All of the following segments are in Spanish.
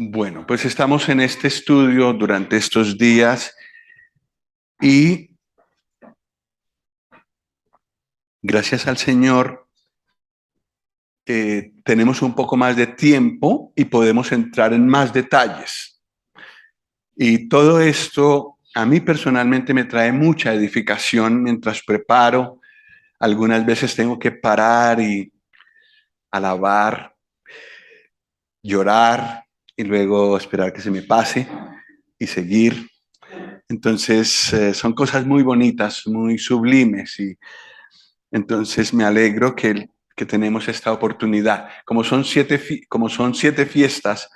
Bueno, pues estamos en este estudio durante estos días y gracias al Señor tenemos un poco más de tiempo y podemos entrar en más detalles. Y todo esto a mí personalmente me trae mucha edificación mientras preparo. Algunas veces tengo que parar y alabar, llorar y luego esperar que se me pase y seguir. Entonces, son cosas muy bonitas, muy sublimes y entonces me alegro que tenemos esta oportunidad. Como son siete fiestas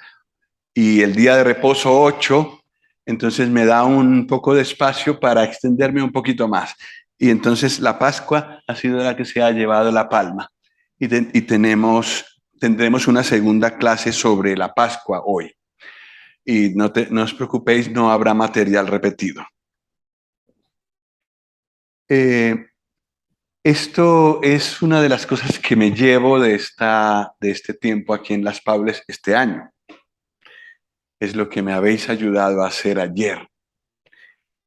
y el día de reposo 8, entonces me da un poco de espacio para extenderme un poquito más. Y entonces la Pascua ha sido la que se ha llevado la palma. Y tendremos una segunda clase sobre la Pascua hoy. Y no os preocupéis, no habrá material repetido. Eh, Esto es una de las cosas que me llevo de este tiempo aquí en Las Paules este año. Es lo que me habéis ayudado a hacer ayer.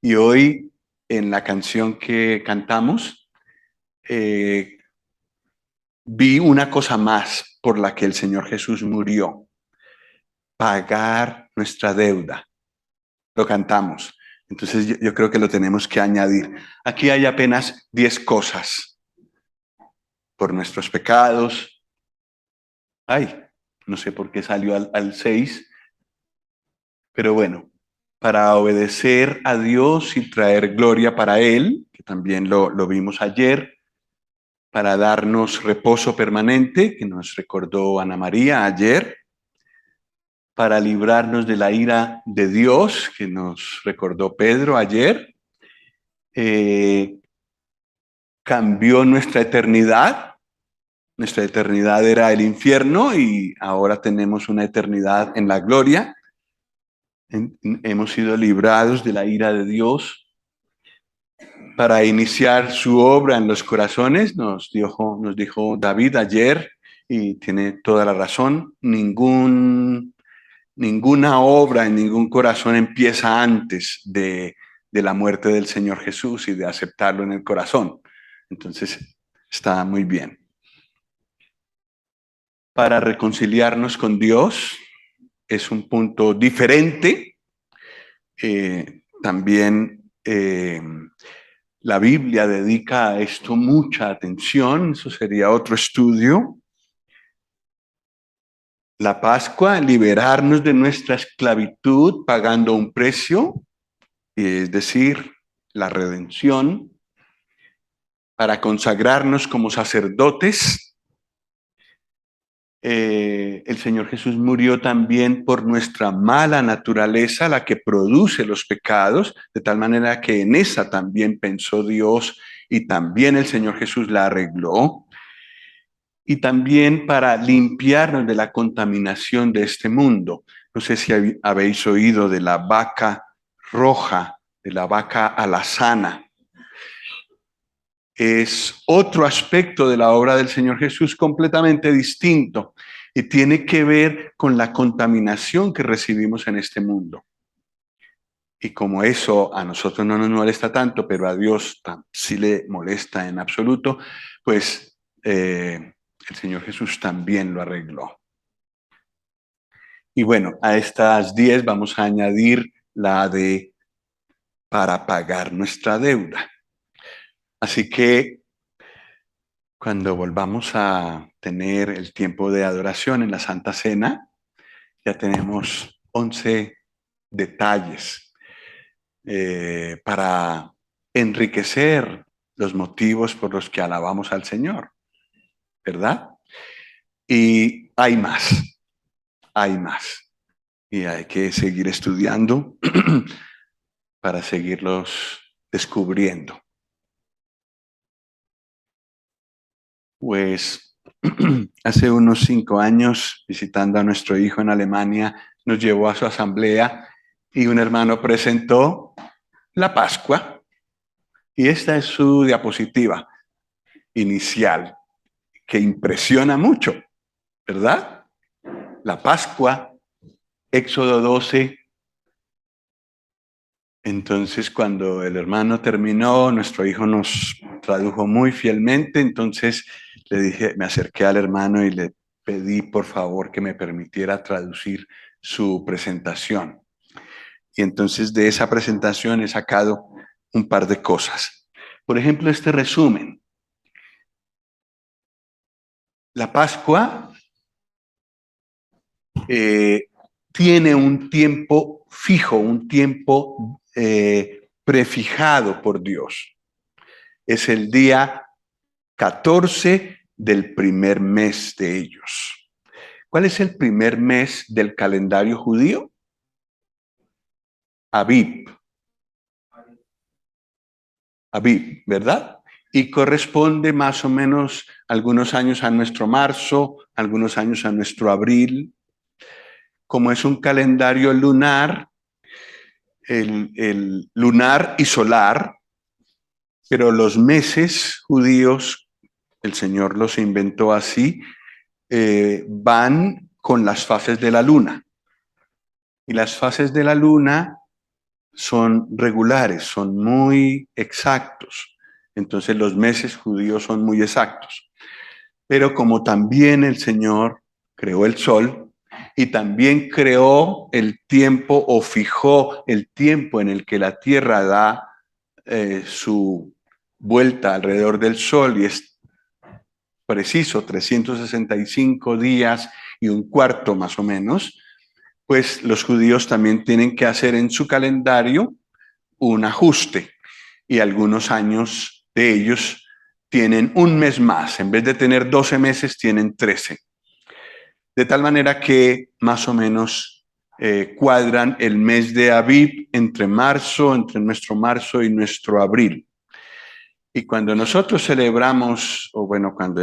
Y hoy, en la canción que cantamos, eh, vi una cosa más por la que el Señor Jesús murió: pagar nuestra deuda. Lo cantamos. Entonces yo creo que lo tenemos que añadir. Aquí hay apenas 10 cosas: por nuestros pecados. Ay, no sé por qué salió al 6, pero bueno, para obedecer a Dios y traer gloria para Él, que también lo vimos ayer, para darnos reposo permanente, que nos recordó Ana María ayer, para librarnos de la ira de Dios, que nos recordó Pedro ayer, eh, cambió nuestra eternidad. Nuestra eternidad era el infierno y ahora tenemos una eternidad en la gloria. Hemos sido librados de la ira de Dios para iniciar su obra en los corazones. Nos dijo David ayer, y tiene toda la razón: ninguna obra en ningún corazón empieza antes de la muerte del Señor Jesús y de aceptarlo en el corazón. Entonces, está muy bien. Para reconciliarnos con Dios es un punto diferente. También la Biblia dedica a esto mucha atención. Eso sería otro estudio. La Pascua, liberarnos de nuestra esclavitud pagando un precio, es decir, la redención, para consagrarnos como sacerdotes. El Señor Jesús murió también por nuestra mala naturaleza, la que produce los pecados, de tal manera que en esa también pensó Dios y también el Señor Jesús la arregló. Y también para limpiarnos de la contaminación de este mundo. No sé si habéis oído de la vaca roja, de la vaca alazana. Es otro aspecto de la obra del Señor Jesús completamente distinto y tiene que ver con la contaminación que recibimos en este mundo. Y como eso a nosotros no nos molesta tanto, pero a Dios sí le molesta en absoluto, pues el Señor Jesús también lo arregló. Y bueno, a estas 10 vamos a añadir la de para pagar nuestra deuda. Así que cuando volvamos a tener el tiempo de adoración en la Santa Cena, ya tenemos 11 detalles para enriquecer los motivos por los que alabamos al Señor, ¿verdad? Y hay más, hay más. Y hay que seguir estudiando para seguirlos descubriendo. Pues hace unos 5 años, visitando a nuestro hijo en Alemania, nos llevó a su asamblea y un hermano presentó la Pascua. Y esta es su diapositiva inicial, que impresiona mucho, ¿verdad? La Pascua Éxodo 12. Entonces, cuando el hermano terminó, nuestro hijo nos tradujo muy fielmente, entonces le dije, me acerqué al hermano y le pedí por favor que me permitiera traducir su presentación. Y entonces de esa presentación he sacado un par de cosas. Por ejemplo, este resumen. La Pascua tiene un tiempo fijo, un tiempo prefijado por Dios. Es el día 14 del primer mes de ellos. ¿Cuál es el primer mes del calendario judío? Abib. Abib, ¿verdad? Y corresponde más o menos algunos años a nuestro marzo, algunos años a nuestro abril. Como es un calendario lunar, el lunar y solar, pero los meses judíos, el Señor los inventó así, van con las fases de la luna. Y las fases de la luna son regulares, son muy exactos. Entonces los meses judíos son muy exactos. Pero como también el Señor creó el sol y también creó el tiempo o fijó el tiempo en el que la Tierra da su vuelta alrededor del sol y es preciso 365 días y un cuarto más o menos, pues los judíos también tienen que hacer en su calendario un ajuste y algunos años de ellos tienen un mes más. En vez de tener 12 meses, tienen 13. De tal manera que más o menos cuadran el mes de Abib entre nuestro marzo y nuestro abril. Y cuando nosotros celebramos, o bueno, cuando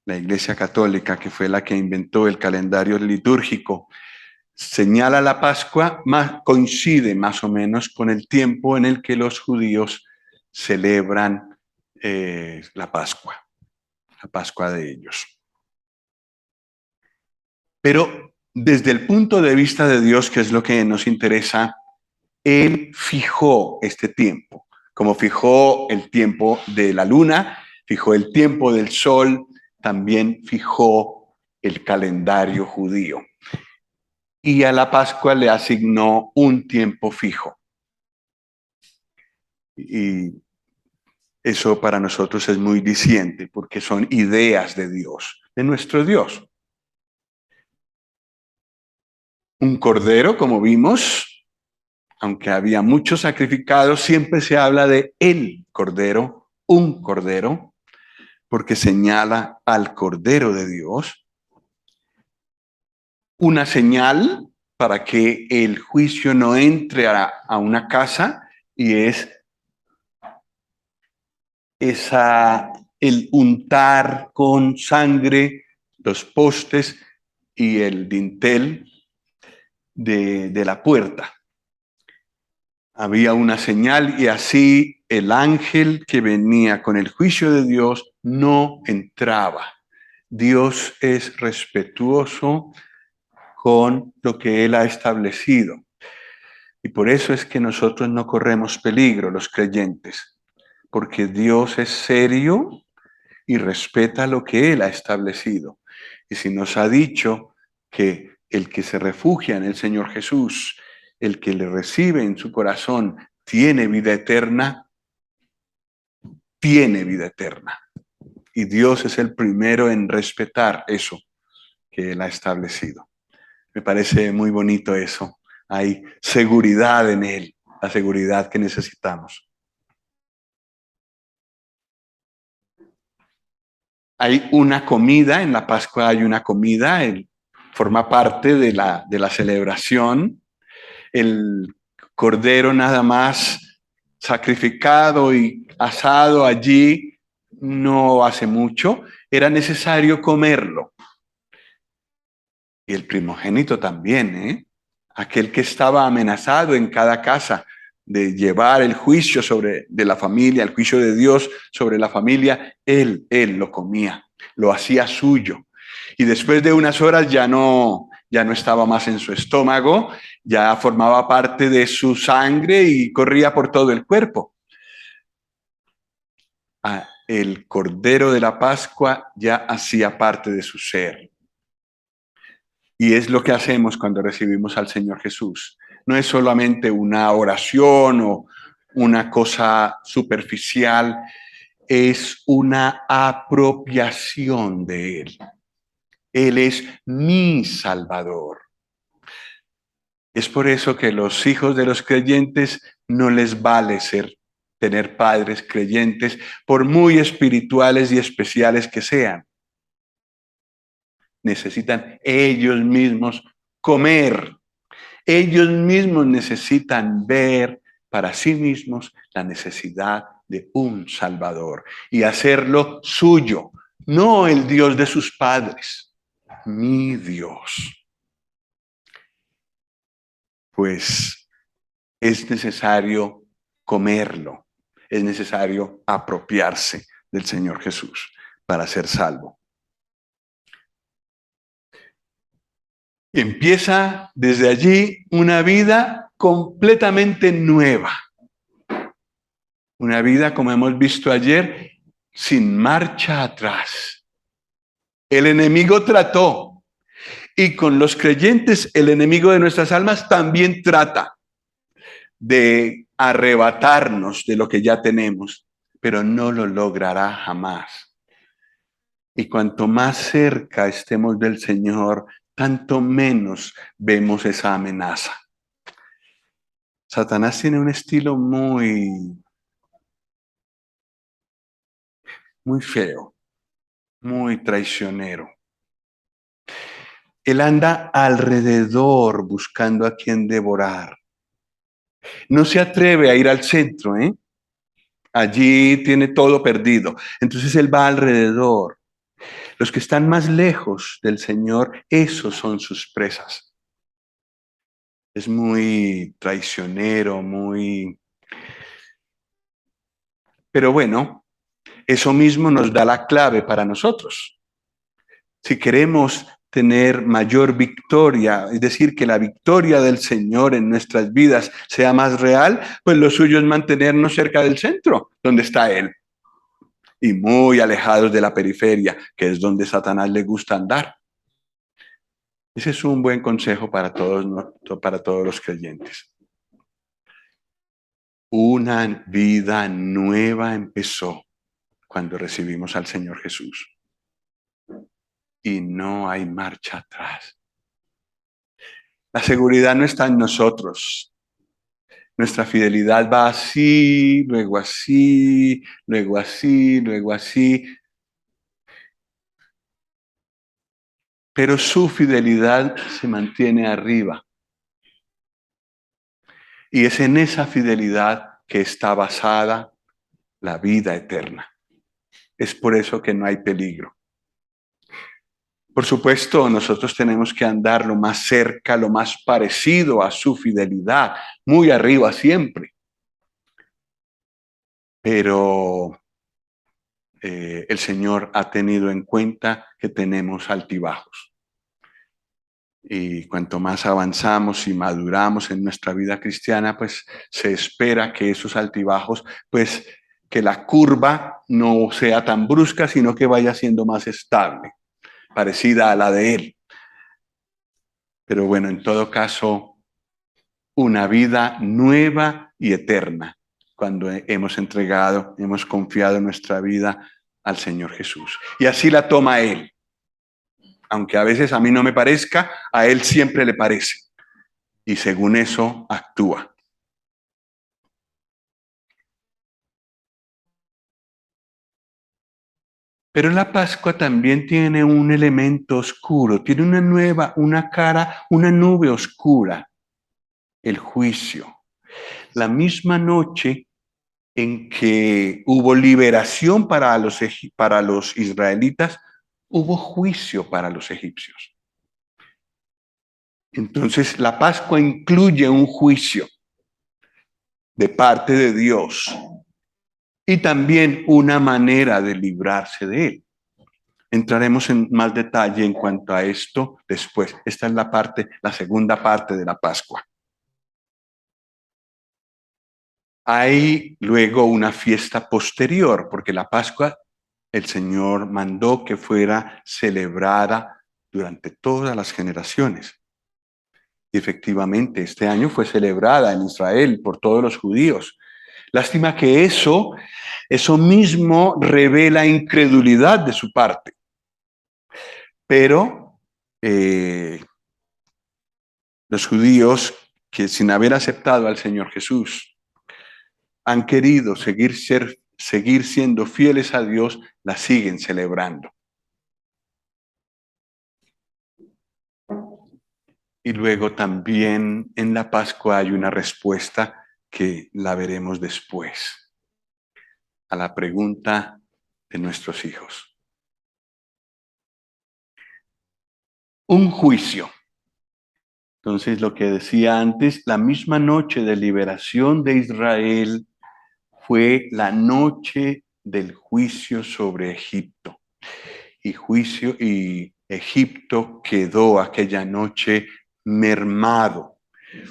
la Iglesia Católica, que fue la que inventó el calendario litúrgico, señala la Pascua, coincide más o menos con el tiempo en el que los judíos celebran la Pascua de ellos. Pero desde el punto de vista de Dios, que es lo que nos interesa, Él fijó este tiempo, como fijó el tiempo de la luna, fijó el tiempo del sol, también fijó el calendario judío. Y a la Pascua le asignó un tiempo fijo. Y eso para nosotros es muy diciente, porque son ideas de Dios, de nuestro Dios. Un cordero, como vimos, aunque había muchos sacrificados, siempre se habla de el cordero, un cordero, porque señala al Cordero de Dios. Una señal para que el juicio no entre a una casa, y es el untar con sangre los postes y el dintel de la puerta. Había una señal y así el ángel que venía con el juicio de Dios no entraba. Dios es respetuoso con lo que Él ha establecido. Y por eso es que nosotros no corremos peligro, los creyentes, porque Dios es serio y respeta lo que Él ha establecido. Y si nos ha dicho que el que se refugia en el Señor Jesús, el que le recibe en su corazón, tiene vida eterna, tiene vida eterna. Y Dios es el primero en respetar eso que Él ha establecido. Me parece muy bonito eso. Hay seguridad en Él, la seguridad que necesitamos. Hay una comida, en la Pascua hay una comida, forma parte de la celebración. El cordero nada más sacrificado y asado allí no hace mucho, era necesario comerlo. Y el primogénito también, ¿eh? Aquel que estaba amenazado en cada casa de llevar el juicio de la familia, el juicio de Dios sobre la familia, él lo comía, lo hacía suyo. Y después de unas horas ya no estaba más en su estómago, ya formaba parte de su sangre y corría por todo el cuerpo. El Cordero de la Pascua ya hacía parte de su ser. Y es lo que hacemos cuando recibimos al Señor Jesús. No es solamente una oración o una cosa superficial, es una apropiación de Él. Él es mi Salvador. Es por eso que los hijos de los creyentes no les vale tener padres creyentes, por muy espirituales y especiales que sean. Necesitan ellos mismos comer. Ellos mismos necesitan ver para sí mismos la necesidad de un Salvador y hacerlo suyo, no el Dios de sus padres, mi Dios. Pues es necesario comerlo, es necesario apropiarse del Señor Jesús para ser salvo. Empieza desde allí una vida completamente nueva. Una vida, como hemos visto ayer, sin marcha atrás. El enemigo trató, y con los creyentes, el enemigo de nuestras almas también trata de arrebatarnos de lo que ya tenemos, pero no lo logrará jamás. Y cuanto más cerca estemos del Señor, tanto menos vemos esa amenaza. Satanás tiene un estilo muy feo, muy traicionero. Él anda alrededor buscando a quien devorar. No se atreve a ir al centro, ¿eh? Allí tiene todo perdido. Entonces él va alrededor. Los que están más lejos del Señor, esos son sus presas. Es muy traicionero, muy... Pero bueno, eso mismo nos da la clave para nosotros. Si queremos tener mayor victoria, es decir, que la victoria del Señor en nuestras vidas sea más real, pues lo suyo es mantenernos cerca del centro, donde está Él, y muy alejados de la periferia, que es donde Satanás le gusta andar. Ese es un buen consejo para todos los creyentes. Una vida nueva empezó cuando recibimos al Señor Jesús. Y no hay marcha atrás. La seguridad no está en nosotros. Nuestra fidelidad va así, luego así, luego así, luego así. Pero su fidelidad se mantiene arriba. Y es en esa fidelidad que está basada la vida eterna. Es por eso que no hay peligro. Por supuesto, nosotros tenemos que andar lo más cerca, lo más parecido a su fidelidad, muy arriba siempre. Pero el Señor ha tenido en cuenta que tenemos altibajos. Y cuanto más avanzamos y maduramos en nuestra vida cristiana, pues se espera que esos altibajos, pues que la curva no sea tan brusca, sino que vaya siendo más estable, parecida a la de Él. Pero bueno, en todo caso, una vida nueva y eterna cuando hemos entregado, hemos confiado nuestra vida al Señor Jesús. Y así la toma Él. Aunque a veces a mí no me parezca, a Él siempre le parece. Y según eso actúa. Pero la Pascua también tiene un elemento oscuro, tiene una cara, una nube oscura, el juicio. La misma noche en que hubo liberación para los israelitas, hubo juicio para los egipcios. Entonces, la Pascua incluye un juicio de parte de Dios y también una manera de librarse de él. Entraremos en más detalle en cuanto a esto después. Esta es la segunda parte de la Pascua. Hay luego una fiesta posterior, porque la Pascua el Señor mandó que fuera celebrada durante todas las generaciones. Y efectivamente, este año fue celebrada en Israel por todos los judíos. Lástima que eso mismo revela incredulidad de su parte. Pero los judíos que sin haber aceptado al Señor Jesús han querido seguir siendo fieles a Dios, la siguen celebrando. Y luego también en la Pascua hay una respuesta que la veremos después a la pregunta de nuestros hijos. Un juicio. Entonces, lo que decía antes, la misma noche de liberación de Israel fue la noche del juicio sobre Egipto. Y Egipto quedó aquella noche mermado.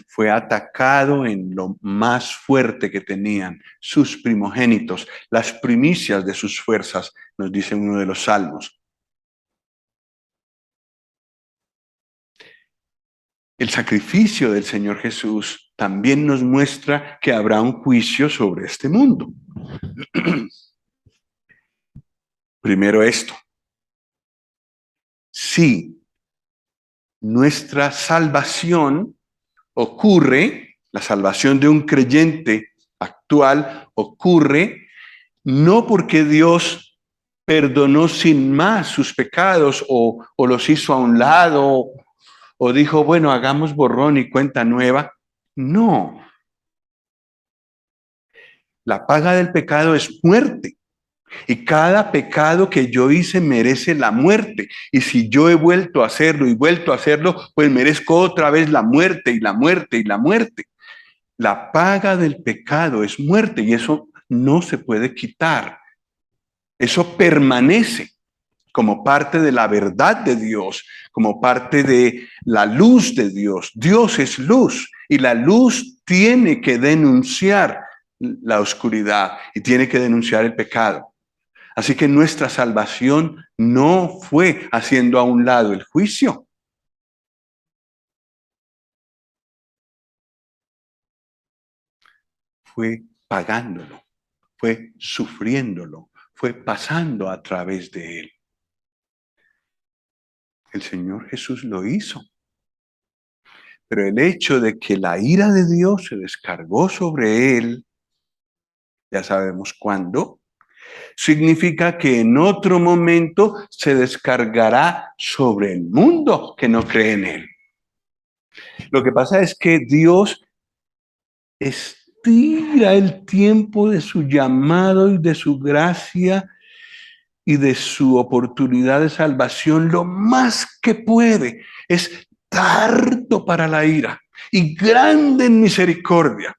Fue atacado en lo más fuerte que tenían, sus primogénitos, las primicias de sus fuerzas, nos dice uno de los salmos. El sacrificio del Señor Jesús también nos muestra que habrá un juicio sobre este mundo. Primero esto. Si nuestra salvación ocurre, la salvación de un creyente actual ocurre no porque Dios perdonó sin más sus pecados o los hizo a un lado o dijo, bueno, hagamos borrón y cuenta nueva. No. La paga del pecado es muerte. Y cada pecado que yo hice merece la muerte. Y si yo he vuelto a hacerlo y vuelto a hacerlo, pues merezco otra vez la muerte y la muerte y la muerte. La paga del pecado es muerte y eso no se puede quitar. Eso permanece como parte de la verdad de Dios, como parte de la luz de Dios. Dios es luz y la luz tiene que denunciar la oscuridad y tiene que denunciar el pecado. Así que nuestra salvación no fue haciendo a un lado el juicio. Fue pagándolo, fue sufriéndolo, fue pasando a través de él. El Señor Jesús lo hizo. Pero el hecho de que la ira de Dios se descargó sobre él, ya sabemos cuándo, significa que en otro momento se descargará sobre el mundo que no cree en él. Lo que pasa es que Dios estira el tiempo de su llamado y de su gracia y de su oportunidad de salvación lo más que puede. Es tardo para la ira y grande en misericordia.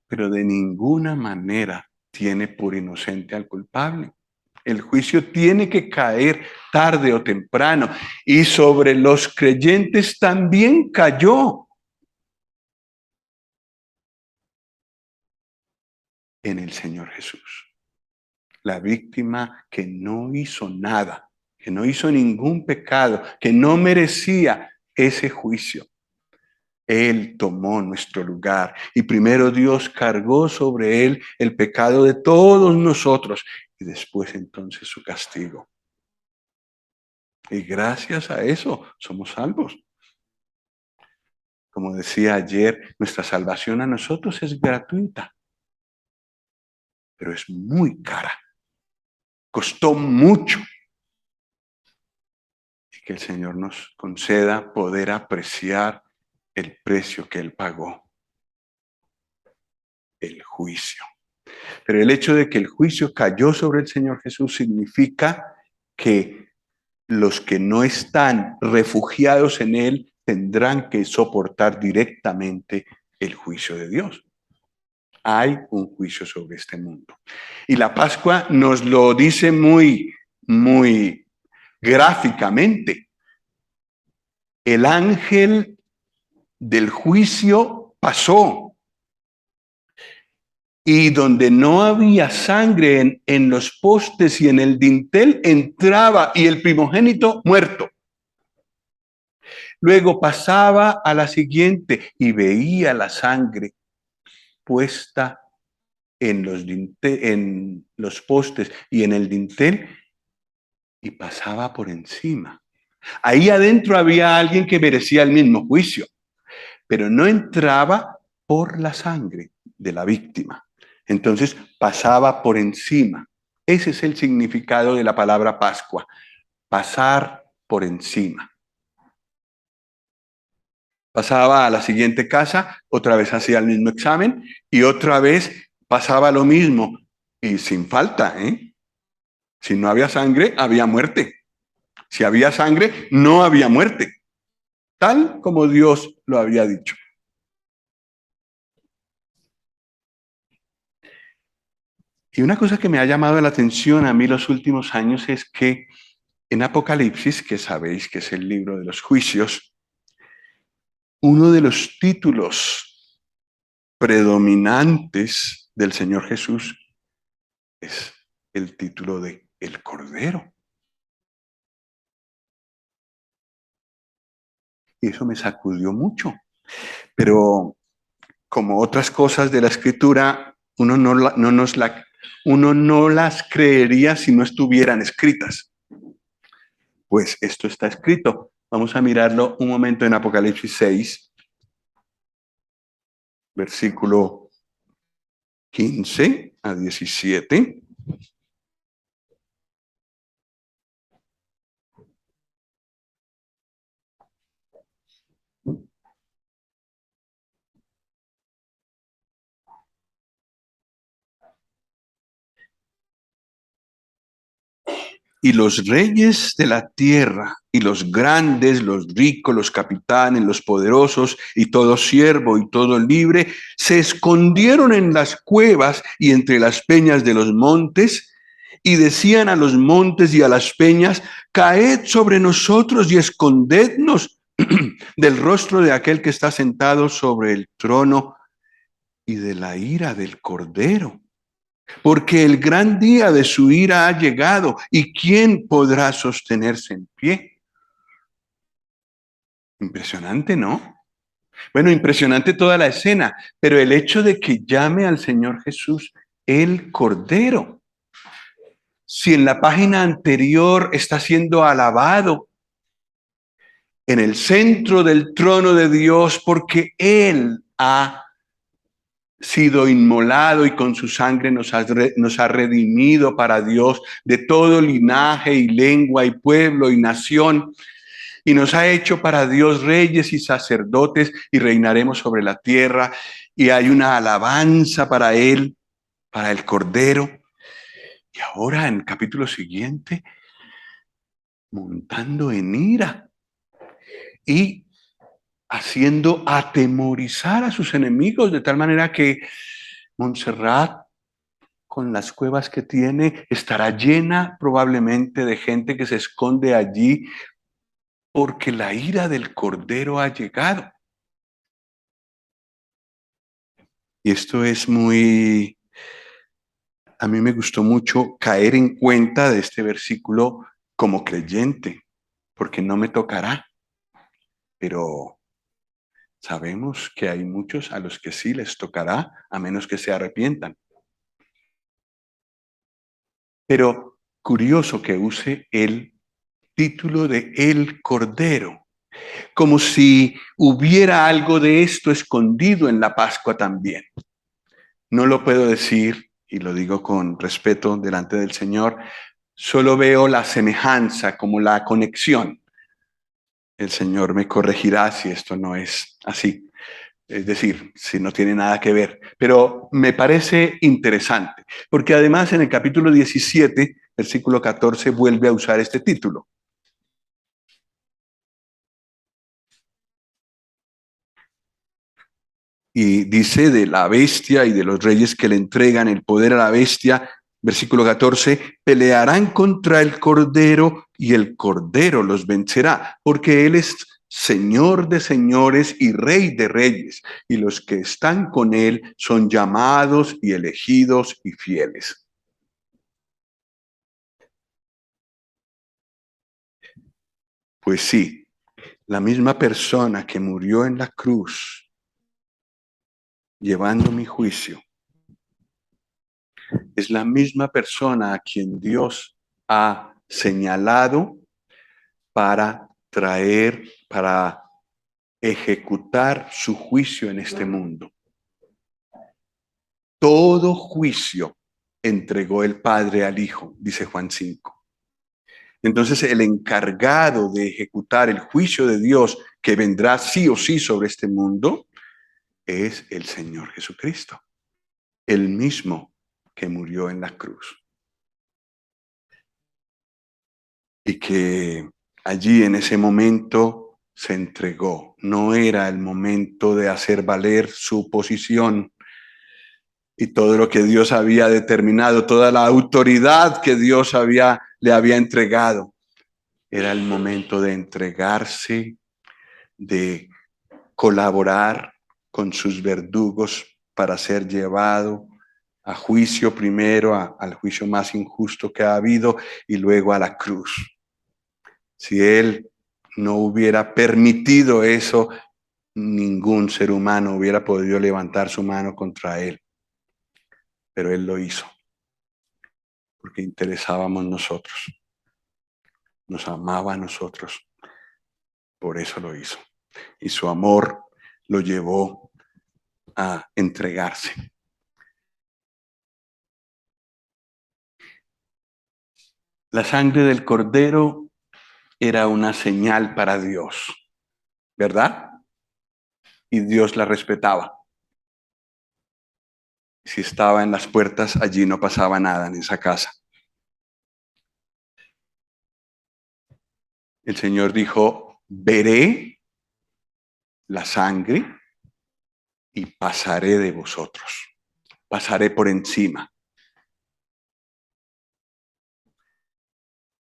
Pero de ninguna manera tiene por inocente al culpable. El juicio tiene que caer tarde o temprano. Y sobre los creyentes también cayó. En el Señor Jesús. La víctima que no hizo nada, que no hizo ningún pecado, que no merecía ese juicio. Él tomó nuestro lugar y primero Dios cargó sobre él el pecado de todos nosotros y después entonces su castigo. Y gracias a eso somos salvos. Como decía ayer, nuestra salvación a nosotros es gratuita, pero es muy cara. Costó mucho. Y que el Señor nos conceda poder apreciar el precio que Él pagó. El juicio. Pero el hecho de que el juicio cayó sobre el Señor Jesús significa que los que no están refugiados en Él tendrán que soportar directamente el juicio de Dios. Hay un juicio sobre este mundo. Y la Pascua nos lo dice muy, muy gráficamente. El ángel del juicio pasó y donde no había sangre en los postes y en el dintel entraba y el primogénito muerto. Luego pasaba a la siguiente y veía la sangre puesta en los postes y en el dintel y pasaba por encima. Ahí adentro había alguien que merecía el mismo juicio, pero no entraba por la sangre de la víctima. Entonces pasaba por encima. Ese es el significado de la palabra Pascua, pasar por encima. Pasaba a la siguiente casa, otra vez hacía el mismo examen y otra vez pasaba lo mismo y sin falta, ¿eh? Si no había sangre, había muerte. Si había sangre, no había muerte, tal como Dios lo había dicho. Y una cosa que me ha llamado la atención a mí los últimos años es que en Apocalipsis, que sabéis que es el libro de los juicios, uno de los títulos predominantes del Señor Jesús es el título de el Cordero. Y eso me sacudió mucho. Pero como otras cosas de la Escritura, uno no las creería si no estuvieran escritas. Pues esto está escrito. Vamos a mirarlo un momento en Apocalipsis 6, versículo 15 a 17. Y los reyes de la tierra, y los grandes, los ricos, los capitanes, los poderosos, y todo siervo y todo libre, se escondieron en las cuevas y entre las peñas de los montes, y decían a los montes y a las peñas: caed sobre nosotros y escondednos del rostro de aquel que está sentado sobre el trono y de la ira del Cordero. Porque el gran día de su ira ha llegado, ¿y quién podrá sostenerse en pie? Impresionante, ¿no? Bueno, impresionante toda la escena, pero el hecho de que llame al Señor Jesús el Cordero, si en la página anterior está siendo alabado en el centro del trono de Dios porque Él ha sido inmolado y con su sangre nos ha redimido para Dios de todo linaje y lengua y pueblo y nación, y nos ha hecho para Dios reyes y sacerdotes y reinaremos sobre la tierra, y hay una alabanza para Él, para el Cordero. Y ahora en el capítulo siguiente, montando en ira y haciendo atemorizar a sus enemigos de tal manera que Montserrat, con las cuevas que tiene, estará llena probablemente de gente que se esconde allí porque la ira del Cordero ha llegado. Y esto es a mí me gustó mucho caer en cuenta de este versículo como creyente, porque no me tocará, pero sabemos que hay muchos a los que sí les tocará, a menos que se arrepientan. Pero curioso que use el título de El Cordero, como si hubiera algo de esto escondido en la Pascua también. No lo puedo decir, y lo digo con respeto delante del Señor, solo veo la semejanza, como la conexión. El Señor me corregirá si esto no es así. Es decir, si no tiene nada que ver. Pero me parece interesante, porque además en el capítulo 17, versículo 14, vuelve a usar este título. Y dice de la bestia y de los reyes que le entregan el poder a la bestia, versículo 14, pelearán contra el Cordero y el Cordero los vencerá, porque Él es Señor de señores y Rey de reyes, y los que están con Él son llamados y elegidos y fieles. Pues sí, la misma persona que murió en la cruz, llevando mi juicio, es la misma persona a quien Dios ha señalado para traer, para ejecutar su juicio en este mundo. Todo juicio entregó el Padre al Hijo, dice Juan 5. Entonces el encargado de ejecutar el juicio de Dios que vendrá sí o sí sobre este mundo es el Señor Jesucristo, el mismo que murió en la cruz. Y que allí en ese momento se entregó. No era el momento de hacer valer su posición y todo lo que Dios había determinado, toda la autoridad que Dios le había entregado. Era el momento de entregarse, de colaborar con sus verdugos para ser llevado a juicio primero, al juicio más injusto que ha habido, y luego a la cruz. Si Él no hubiera permitido eso, ningún ser humano hubiera podido levantar su mano contra Él. Pero Él lo hizo, porque interesábamos nosotros, nos amaba a nosotros, por eso lo hizo. Y su amor lo llevó a entregarse. La sangre del Cordero era una señal para Dios, ¿verdad? Y Dios la respetaba. Si estaba en las puertas, allí no pasaba nada en esa casa. El Señor dijo, veré la sangre y pasaré de vosotros. Pasaré por encima.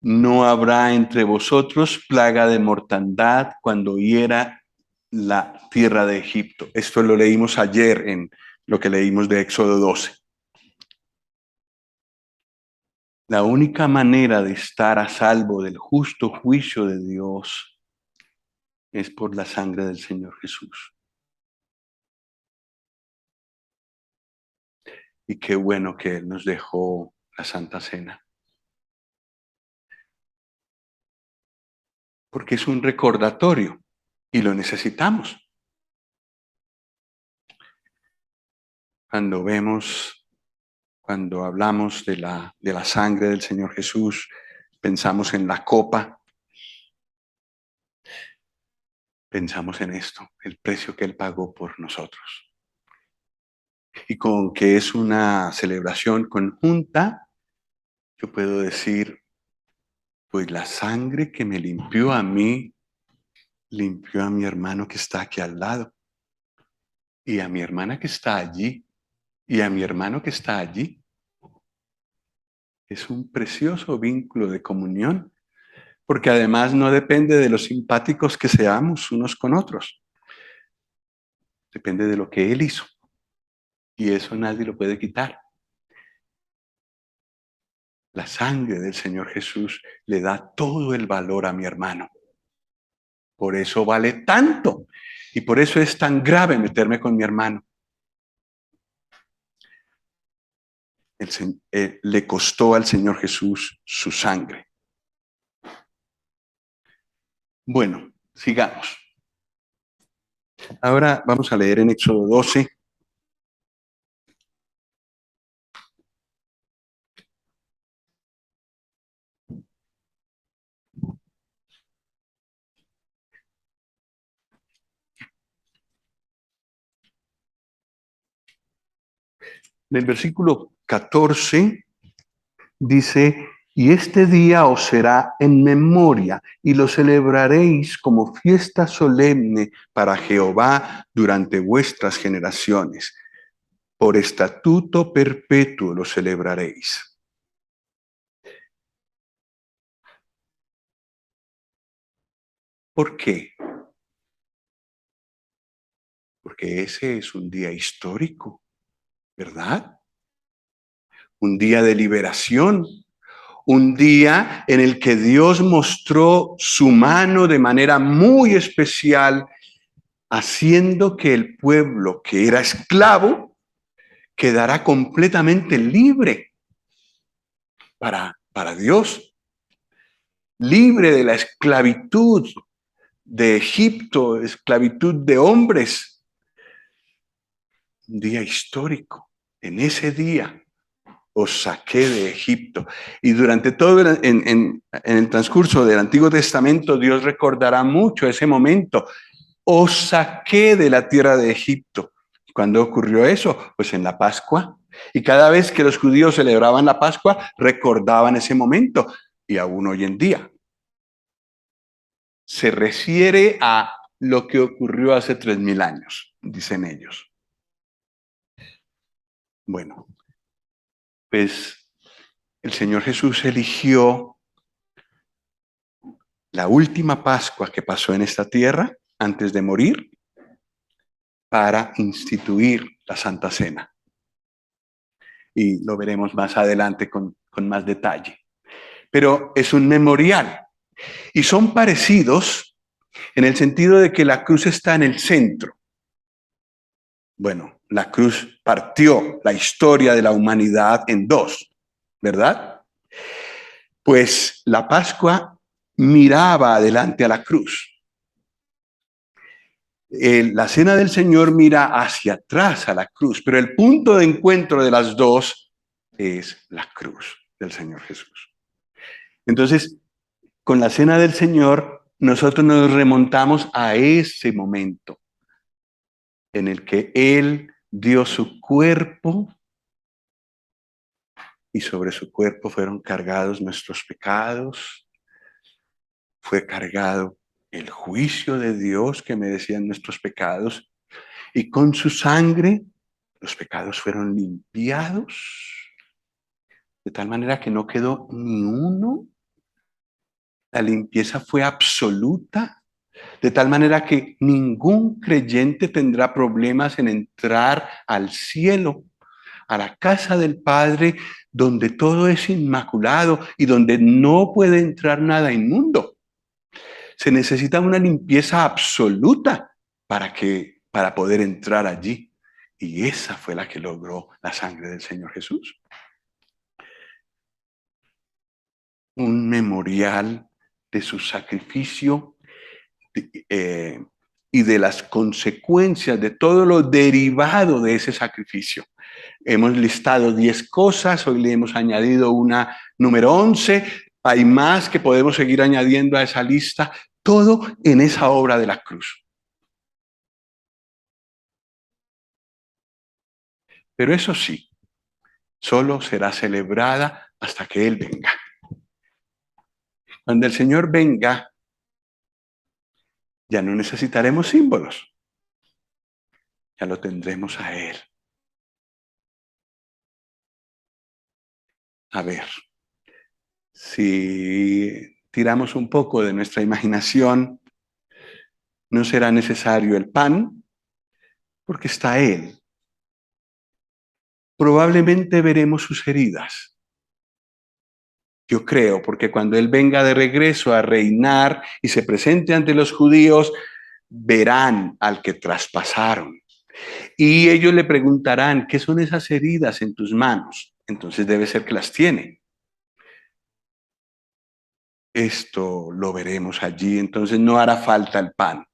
No habrá entre vosotros plaga de mortandad cuando hiera la tierra de Egipto. Esto lo leímos ayer en lo que leímos de Éxodo 12. La única manera de estar a salvo del justo juicio de Dios es por la sangre del Señor Jesús. Y qué bueno que Él nos dejó la Santa Cena. Porque es un recordatorio y lo necesitamos. Cuando hablamos de la sangre del Señor Jesús, pensamos en la copa, pensamos en esto, el precio que Él pagó por nosotros. Y con que es una celebración conjunta, yo puedo decir, pues la sangre que me limpió a mí, limpió a mi hermano que está aquí al lado, y a mi hermana que está allí, y a mi hermano que está allí. Es un precioso vínculo de comunión, porque además no depende de los simpáticos que seamos unos con otros. Depende de lo que Él hizo. Y eso nadie lo puede quitar. La sangre del Señor Jesús le da todo el valor a mi hermano. Por eso vale tanto. Y por eso es tan grave meterme con mi hermano. Le costó al Señor Jesús su sangre. Bueno, sigamos. Ahora vamos a leer en Éxodo 12. En el versículo 14 dice, Y este día os será en memoria y lo celebraréis como fiesta solemne para Jehová durante vuestras generaciones. Por estatuto perpetuo lo celebraréis. ¿Por qué? Porque ese es un día histórico, ¿verdad? Un día de liberación, un día en el que Dios mostró su mano de manera muy especial, haciendo que el pueblo que era esclavo quedará completamente libre para Dios, libre de la esclavitud de Egipto, esclavitud de hombres. Un día histórico. En ese día os saqué de Egipto. Y durante todo en el transcurso del Antiguo Testamento, Dios recordará mucho ese momento. Os saqué de la tierra de Egipto. ¿Cuándo ocurrió eso? Pues en la Pascua. Y cada vez que los judíos celebraban la Pascua, recordaban ese momento. Y aún hoy en día. Se refiere a lo que ocurrió hace 3000 años, dicen ellos. Bueno, pues el Señor Jesús eligió la última Pascua que pasó en esta tierra antes de morir para instituir la Santa Cena. Y lo veremos más adelante con más detalle. Pero es un memorial. Y son parecidos en el sentido de que la cruz está en el centro. Bueno, la cruz partió la historia de la humanidad en dos, ¿verdad? Pues la Pascua miraba adelante a la cruz. La cena del Señor mira hacia atrás a la cruz, pero el punto de encuentro de las dos es la cruz del Señor Jesús. Entonces, con la cena del Señor, nosotros nos remontamos a ese momento en el que Él dio su cuerpo y sobre su cuerpo fueron cargados nuestros pecados, fue cargado el juicio de Dios que merecían nuestros pecados, y con su sangre los pecados fueron limpiados, de tal manera que no quedó ni uno. La limpieza fue absoluta, de tal manera que ningún creyente tendrá problemas en entrar al cielo, a la casa del Padre, donde todo es inmaculado y donde no puede entrar nada inmundo. Se necesita una limpieza absoluta para poder entrar allí. Y esa fue la que logró la sangre del Señor Jesús. Un memorial de su sacrificio y de las consecuencias de todo lo derivado de ese sacrificio. Hemos listado 10 cosas, hoy le hemos añadido una número 11, hay más que podemos seguir añadiendo a esa lista, todo en esa obra de la cruz. Pero eso sí, solo será celebrada hasta que Él venga. Cuando el Señor venga, ya no necesitaremos símbolos, ya lo tendremos a Él. A ver, si tiramos un poco de nuestra imaginación, no será necesario el pan, porque está Él. Probablemente veremos sus heridas. Yo creo, porque cuando Él venga de regreso a reinar y se presente ante los judíos, verán al que traspasaron. Y ellos le preguntarán, ¿qué son esas heridas en tus manos? Entonces debe ser que las tiene. Esto lo veremos allí, entonces no hará falta el pan.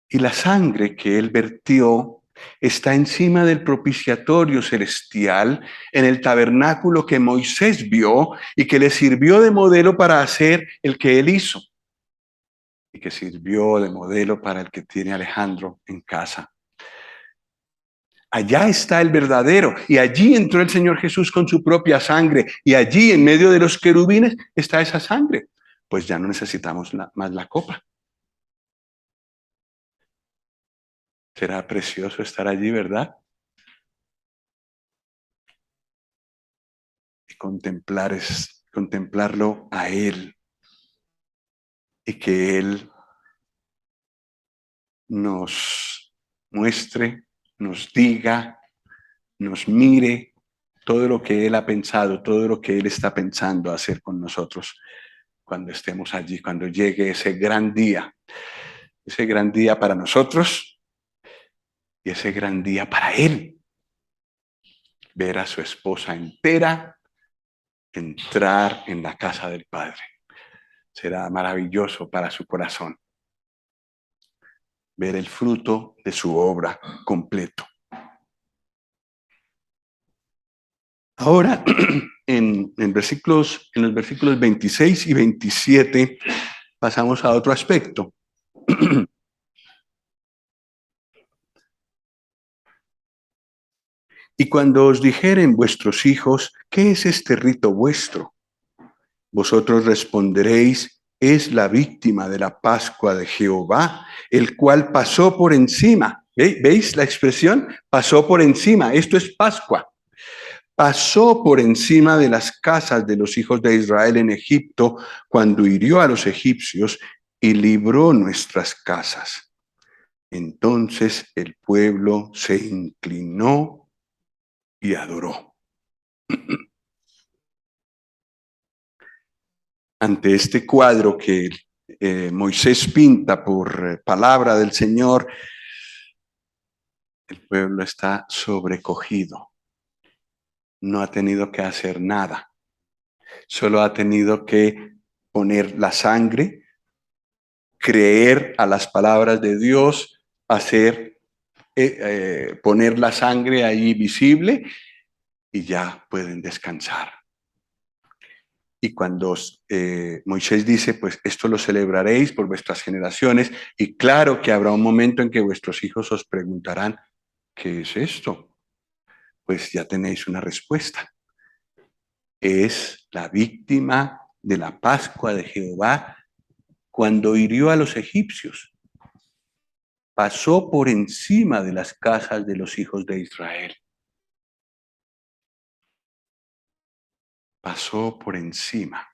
Y la sangre que Él vertió está encima del propiciatorio celestial en el tabernáculo que Moisés vio y que le sirvió de modelo para hacer el que Él hizo. Y que sirvió de modelo para el que tiene Alejandro en casa. Allá está el verdadero. Y allí entró el Señor Jesús con su propia sangre. Y allí, en medio de los querubines, está esa sangre. Pues ya no necesitamos más la copa. Será precioso estar allí, ¿verdad? Y contemplarlo a Él. Y que Él nos muestre, nos diga, nos mire todo lo que Él ha pensado, todo lo que Él está pensando hacer con nosotros cuando estemos allí, cuando llegue ese gran día para nosotros y ese gran día para Él, ver a su esposa entera entrar en la casa del Padre. Será maravilloso para su corazón ver el fruto de su obra completo. Ahora, en los versículos 26 y 27, pasamos a otro aspecto. Y cuando os dijeren vuestros hijos, ¿qué es este rito vuestro? Vosotros responderéis, es la víctima de la Pascua de Jehová, el cual pasó por encima. ¿Veis la expresión? Pasó por encima. Esto es Pascua. Pasó por encima de las casas de los hijos de Israel en Egipto cuando hirió a los egipcios y libró nuestras casas. Entonces el pueblo se inclinó y adoró. Ante este cuadro que Moisés pinta por palabra del Señor, el pueblo está sobrecogido. No ha tenido que hacer nada. Solo ha tenido que poner la sangre, creer a las palabras de Dios, poner la sangre ahí visible y ya pueden descansar. Y cuando Moisés dice, pues esto lo celebraréis por vuestras generaciones, y claro que habrá un momento en que vuestros hijos os preguntarán, ¿qué es esto? Pues ya tenéis una respuesta. Es la víctima de la Pascua de Jehová cuando hirió a los egipcios. Pasó por encima de las casas de los hijos de Israel. Pasó por encima.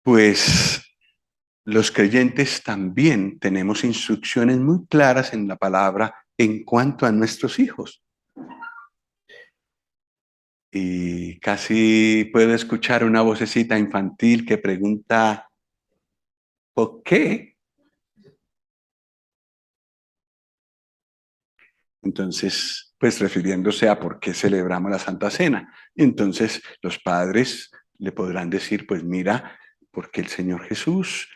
Pues los creyentes también tenemos instrucciones muy claras en la palabra en cuanto a nuestros hijos. Y casi puedo escuchar una vocecita infantil que pregunta, ¿por qué? Entonces, pues refiriéndose a por qué celebramos la Santa Cena. Entonces, los padres le podrán decir, pues mira, porque el Señor Jesús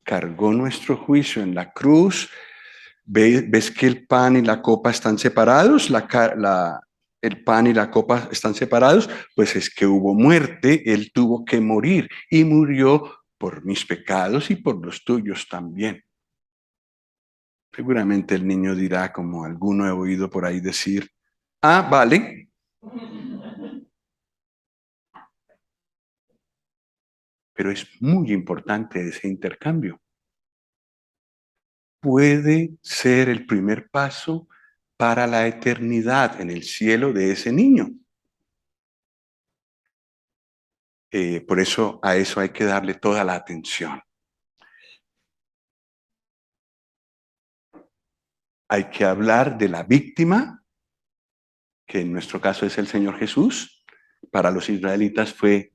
cargó nuestro juicio en la cruz. ¿Ves que el pan y la copa están separados? El pan y la copa están separados, pues es que hubo muerte, Él tuvo que morir y murió por mis pecados y por los tuyos también. Seguramente el niño dirá, como alguno he oído por ahí decir, ah, vale. Pero es muy importante ese intercambio. Puede ser el primer paso para la eternidad en el cielo de ese niño. Por eso a eso hay que darle toda la atención. Hay que hablar de la víctima, que en nuestro caso es el Señor Jesús. Para los israelitas fue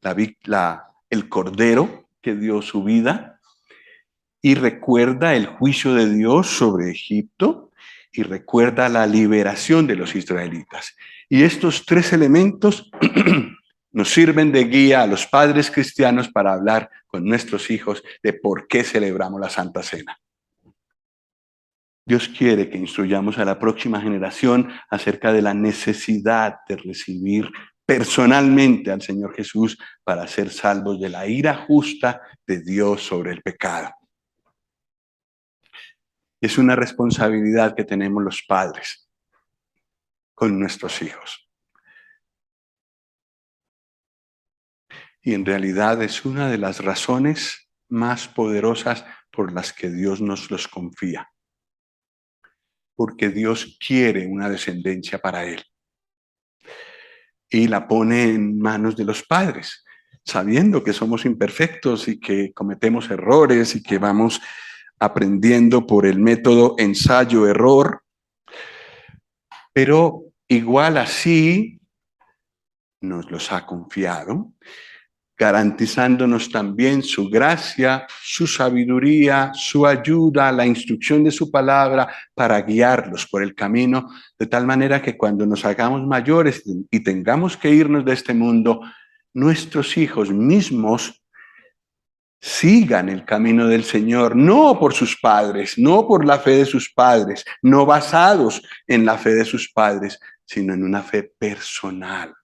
el cordero que dio su vida y recuerda el juicio de Dios sobre Egipto y recuerda la liberación de los israelitas. Y estos tres elementos nos sirven de guía a los padres cristianos para hablar con nuestros hijos de por qué celebramos la Santa Cena. Dios quiere que instruyamos a la próxima generación acerca de la necesidad de recibir personalmente al Señor Jesús para ser salvos de la ira justa de Dios sobre el pecado. Es una responsabilidad que tenemos los padres con nuestros hijos. Y en realidad es una de las razones más poderosas por las que Dios nos los confía. Porque Dios quiere una descendencia para Él. Y la pone en manos de los padres, sabiendo que somos imperfectos y que cometemos errores y que vamos aprendiendo por el método ensayo-error. Pero igual así nos los ha confiado, garantizándonos también su gracia, su sabiduría, su ayuda, la instrucción de su palabra para guiarlos por el camino, de tal manera que cuando nos hagamos mayores y tengamos que irnos de este mundo, nuestros hijos mismos sigan el camino del Señor, no por sus padres, no por la fe de sus padres, no basados en la fe de sus padres, sino en una fe personal.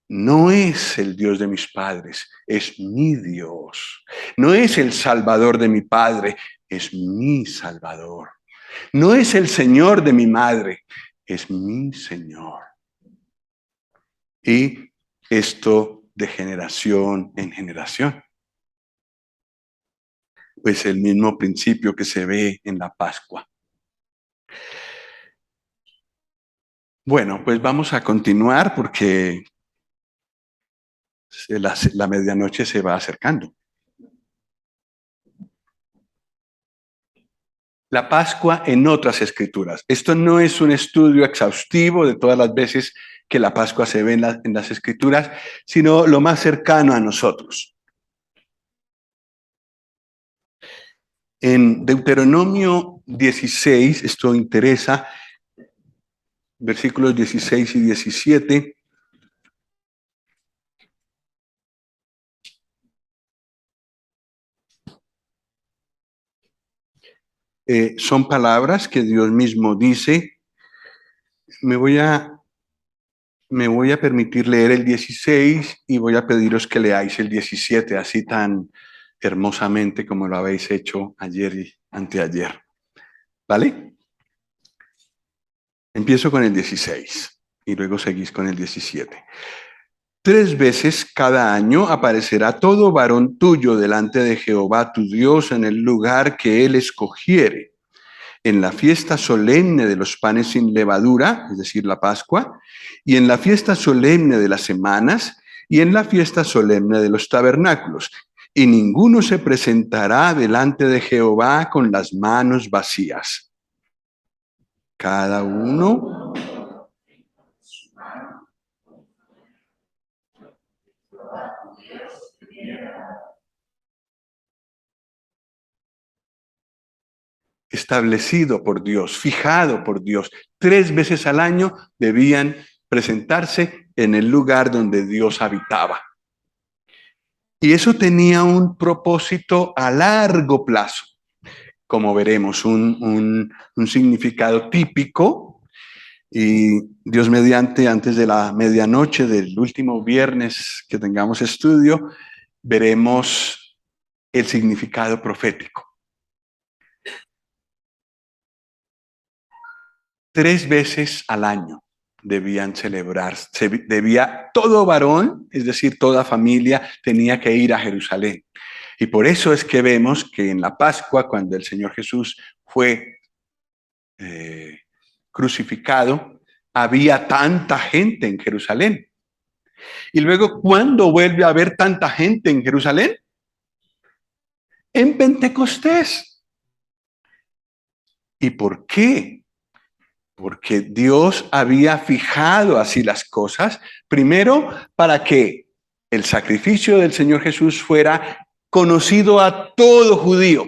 No es el Dios de mis padres, es mi Dios. No es el Salvador de mi padre, es mi Salvador. No es el Señor de mi madre, es mi Señor. Y esto de generación en generación. Pues el mismo principio que se ve en la Pascua. Bueno, pues vamos a continuar porque la medianoche se va acercando. La Pascua en otras escrituras. Esto no es un estudio exhaustivo de todas las veces que la Pascua se ve en las escrituras, sino lo más cercano a nosotros. En Deuteronomio 16, esto interesa, versículos 16 y 17, son palabras que Dios mismo dice. Me voy a permitir leer el 16 y voy a pediros que leáis el 17, así tan hermosamente como lo habéis hecho ayer y anteayer. ¿Vale? Empiezo con el 16 y luego seguís con el 17. 3 veces cada año aparecerá todo varón tuyo delante de Jehová tu Dios en el lugar que él escogiere, en la fiesta solemne de los panes sin levadura, es decir, la Pascua, y en la fiesta solemne de las semanas, y en la fiesta solemne de los tabernáculos. Y ninguno se presentará delante de Jehová con las manos vacías. Cada uno establecido por Dios, fijado por Dios. 3 veces al año debían presentarse en el lugar donde Dios habitaba. Y eso tenía un propósito a largo plazo, como veremos, un significado típico. Y Dios mediante, antes de la medianoche del último viernes que tengamos estudio, veremos el significado profético. 3 veces al año debían celebrar, todo varón, es decir, toda familia, tenía que ir a Jerusalén. Y por eso es que vemos que en la Pascua, cuando el Señor Jesús fue crucificado, había tanta gente en Jerusalén. Y luego, ¿cuándo vuelve a haber tanta gente en Jerusalén? En Pentecostés. ¿Y por qué? Porque Dios había fijado así las cosas, primero para que el sacrificio del Señor Jesús fuera conocido a todo judío.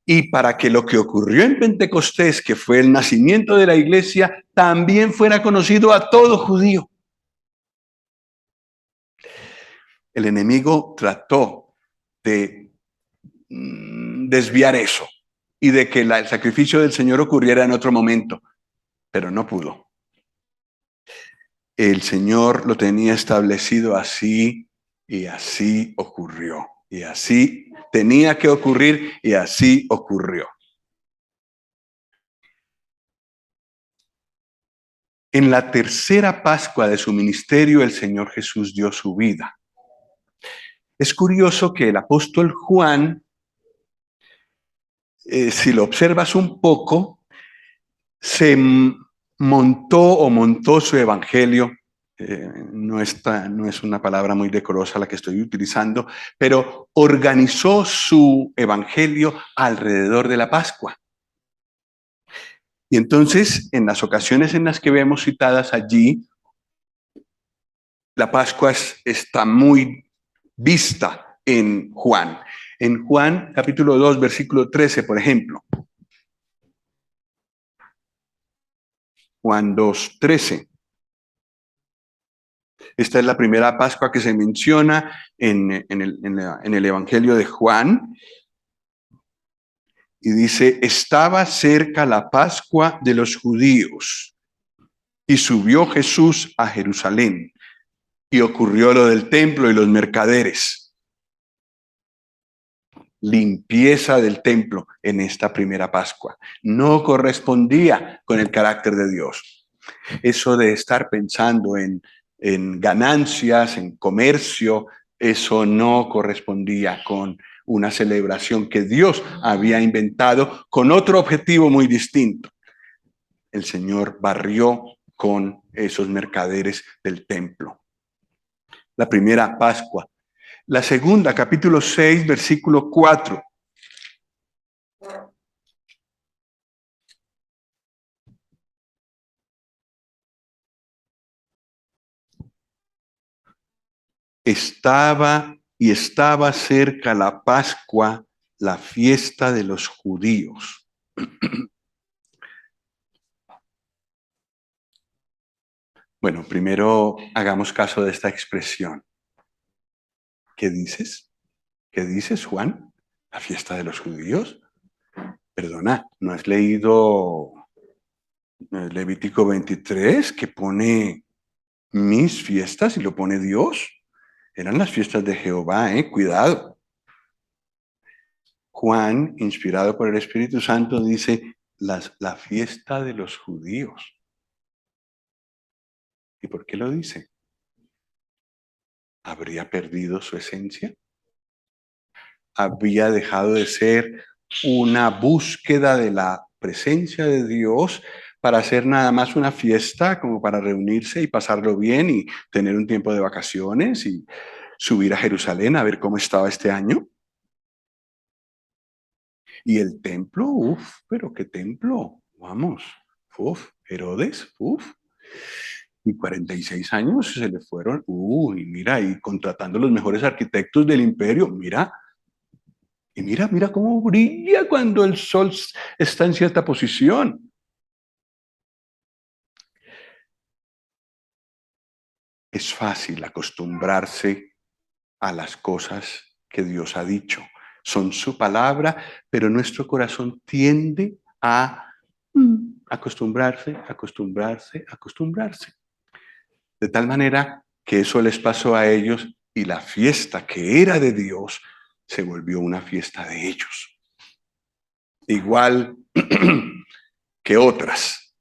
Y para que lo que ocurrió en Pentecostés, que fue el nacimiento de la iglesia, también fuera conocido a todo judío. El enemigo trató de desviar eso y de que el sacrificio del Señor ocurriera en otro momento, pero no pudo. El Señor lo tenía establecido así y así ocurrió. Y así tenía que ocurrir y así ocurrió. En la tercera Pascua de su ministerio, el Señor Jesús dio su vida. Es curioso que el apóstol Juan, si lo observas un poco, se montó su evangelio. No es una palabra muy decorosa la que estoy utilizando, pero organizó su evangelio alrededor de la Pascua. Y entonces, en las ocasiones en las que vemos citadas allí, la Pascua está muy vista en Juan. En Juan capítulo 2, versículo 13, por ejemplo. Juan 2, 13. Esta es la primera Pascua que se menciona en el Evangelio de Juan. Y dice, estaba cerca la Pascua de los judíos. Y subió Jesús a Jerusalén. Y ocurrió lo del templo y los mercaderes. Limpieza del templo en esta primera Pascua. No correspondía con el carácter de Dios. Eso de estar pensando en ganancias, en comercio, eso no correspondía con una celebración que Dios había inventado con otro objetivo muy distinto. El Señor barrió con esos mercaderes del templo. La primera Pascua. La segunda, capítulo 6, versículo 4. Estaba cerca la Pascua, la fiesta de los judíos. Bueno, primero hagamos caso de esta expresión. ¿Qué dices? ¿Qué dices, Juan? ¿La fiesta de los judíos? Perdona, ¿no has leído Levítico 23 que pone mis fiestas y lo pone Dios? Eran las fiestas de Jehová, cuidado. Juan, inspirado por el Espíritu Santo, dice la fiesta de los judíos. ¿Y por qué lo dice? ¿Habría perdido su esencia? ¿Había dejado de ser una búsqueda de la presencia de Dios para hacer nada más una fiesta, como para reunirse y pasarlo bien y tener un tiempo de vacaciones y subir a Jerusalén a ver cómo estaba este año? Y el templo, pero qué templo, vamos, Herodes, y 46 años se le fueron, mira, y contratando los mejores arquitectos del imperio, mira, y mira cómo brilla cuando el sol está en cierta posición. Es fácil acostumbrarse a las cosas que Dios ha dicho. Son su palabra, pero nuestro corazón tiende a acostumbrarse. De tal manera que eso les pasó a ellos y la fiesta que era de Dios se volvió una fiesta de ellos. Igual que otras.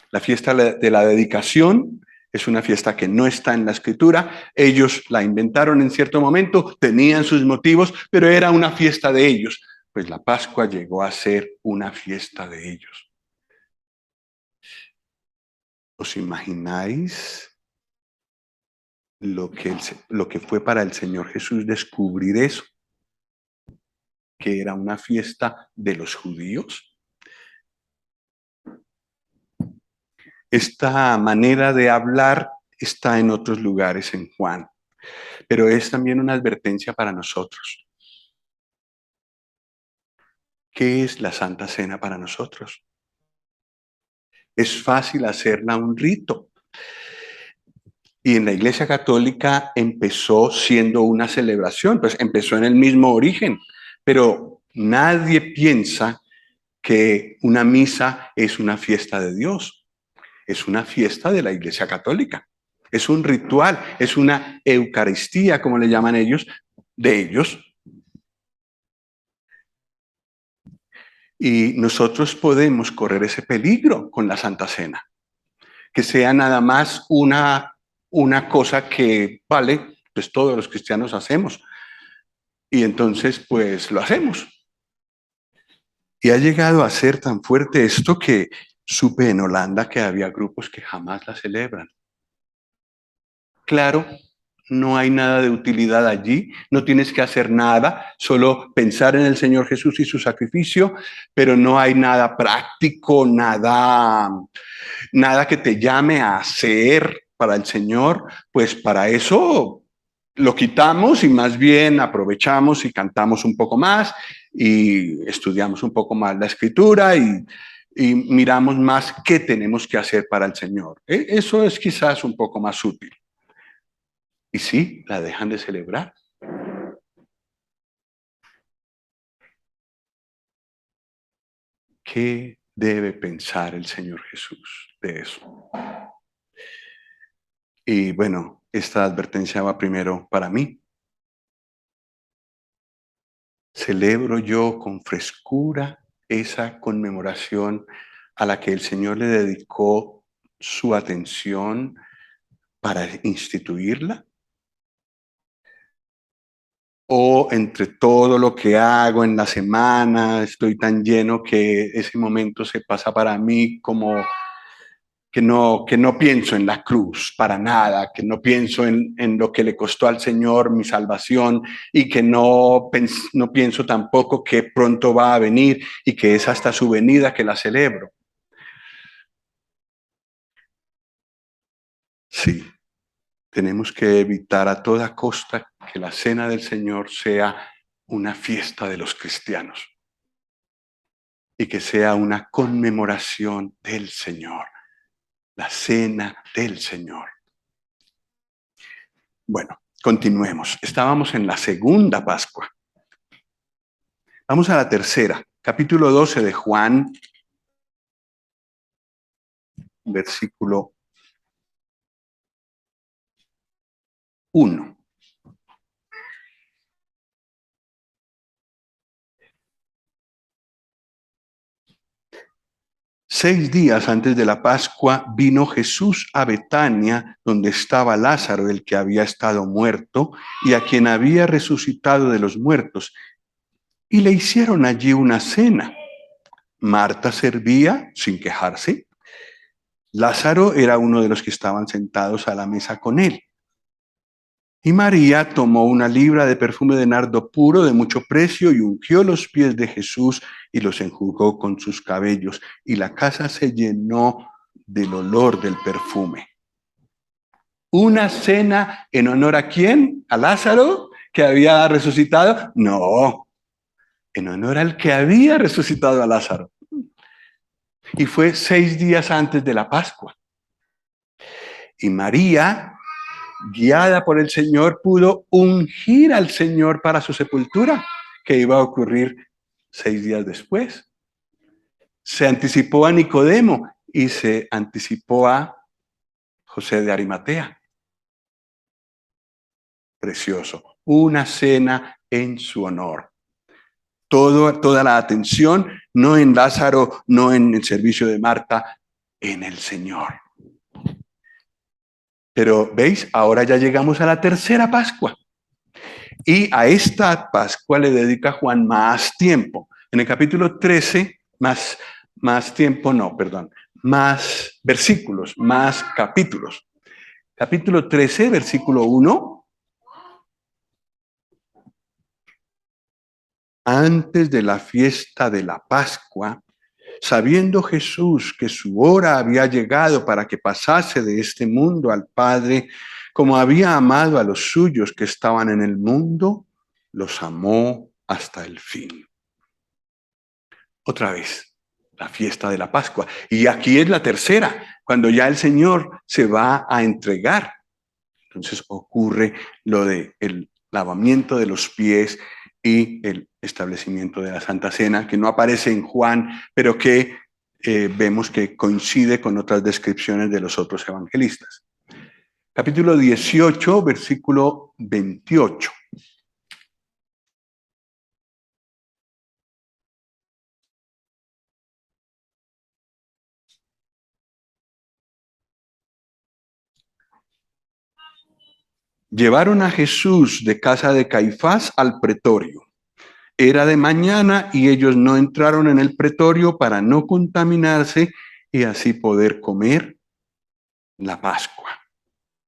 La fiesta de la dedicación es una fiesta que no está en la Escritura. Ellos la inventaron en cierto momento, tenían sus motivos, pero era una fiesta de ellos. Pues la Pascua llegó a ser una fiesta de ellos. ¿Os imagináis lo que fue para el Señor Jesús descubrir eso? Que era una fiesta de los judíos. Esta manera de hablar está en otros lugares en Juan, pero es también una advertencia para nosotros. ¿Qué es la Santa Cena para nosotros? Es fácil hacerla un rito. Y en la Iglesia Católica empezó siendo una celebración, pues empezó en el mismo origen, pero nadie piensa que una misa es una fiesta de Dios, es una fiesta de la Iglesia Católica, es un ritual, es una Eucaristía, como le llaman ellos, de ellos, Y nosotros podemos correr ese peligro con la Santa Cena, que sea nada más una cosa que, vale, pues todos los cristianos hacemos. Y entonces, pues lo hacemos. Y ha llegado a ser tan fuerte esto que supe en Holanda que había grupos que jamás la celebran. Claro, no hay nada de utilidad allí, no tienes que hacer nada, solo pensar en el Señor Jesús y su sacrificio, pero no hay nada práctico, nada que te llame a hacer para el Señor, pues para eso lo quitamos y más bien aprovechamos y cantamos un poco más y estudiamos un poco más la escritura y miramos más qué tenemos que hacer para el Señor. Eso es quizás un poco más útil. Y sí, la dejan de celebrar. ¿Qué debe pensar el Señor Jesús de eso? Y bueno, esta advertencia va primero para mí. Celebro yo con frescura esa conmemoración a la que el Señor le dedicó su atención para instituirla. O entre todo lo que hago en la semana, estoy tan lleno que ese momento se pasa para mí como que no pienso en la cruz para nada, que no pienso en lo que le costó al Señor mi salvación y que no pienso tampoco que pronto va a venir y que es hasta su venida que la celebro. Sí, tenemos que evitar a toda costa que la cena del Señor sea una fiesta de los cristianos y que sea una conmemoración del Señor, la cena del Señor. Bueno, continuemos. Estábamos en la segunda Pascua. Vamos a la tercera, capítulo 12 de Juan, versículo 1. Seis días antes de la Pascua vino Jesús a Betania, donde estaba Lázaro, el que había estado muerto, y a quien había resucitado de los muertos, y le hicieron allí una cena. Marta servía sin quejarse. Lázaro era uno de los que estaban sentados a la mesa con él. Y María tomó una libra de perfume de nardo puro de mucho precio y ungió los pies de Jesús y los enjugó con sus cabellos. Y la casa se llenó del olor del perfume. ¿Una cena en honor a quién? ¿A Lázaro, que había resucitado? No, en honor al que había resucitado a Lázaro. Y fue 6 días antes de la Pascua. Y María, guiada por el Señor, pudo ungir al Señor para su sepultura, que iba a ocurrir 6 días después. Se anticipó a Nicodemo y se anticipó a José de Arimatea. Precioso. Una cena en su honor. Toda la atención, no en Lázaro, no en el servicio de Marta, en el Señor. Pero, ¿veis? Ahora ya llegamos a la tercera Pascua. Y a esta Pascua le dedica Juan más tiempo. En el capítulo 13, más tiempo, no, perdón, más versículos, más capítulos. Capítulo 13, versículo 1. Antes de la fiesta de la Pascua, sabiendo Jesús que su hora había llegado para que pasase de este mundo al Padre, como había amado a los suyos que estaban en el mundo, los amó hasta el fin. Otra vez, la fiesta de la Pascua. Y aquí es la tercera, cuando ya el Señor se va a entregar. Entonces ocurre lo de el lavamiento de los pies y el establecimiento de la Santa Cena, que no aparece en Juan, pero que vemos que coincide con otras descripciones de los otros evangelistas. Capítulo 18, versículo 28. Llevaron a Jesús de casa de Caifás al pretorio. Era de mañana y ellos no entraron en el pretorio para no contaminarse y así poder comer la Pascua.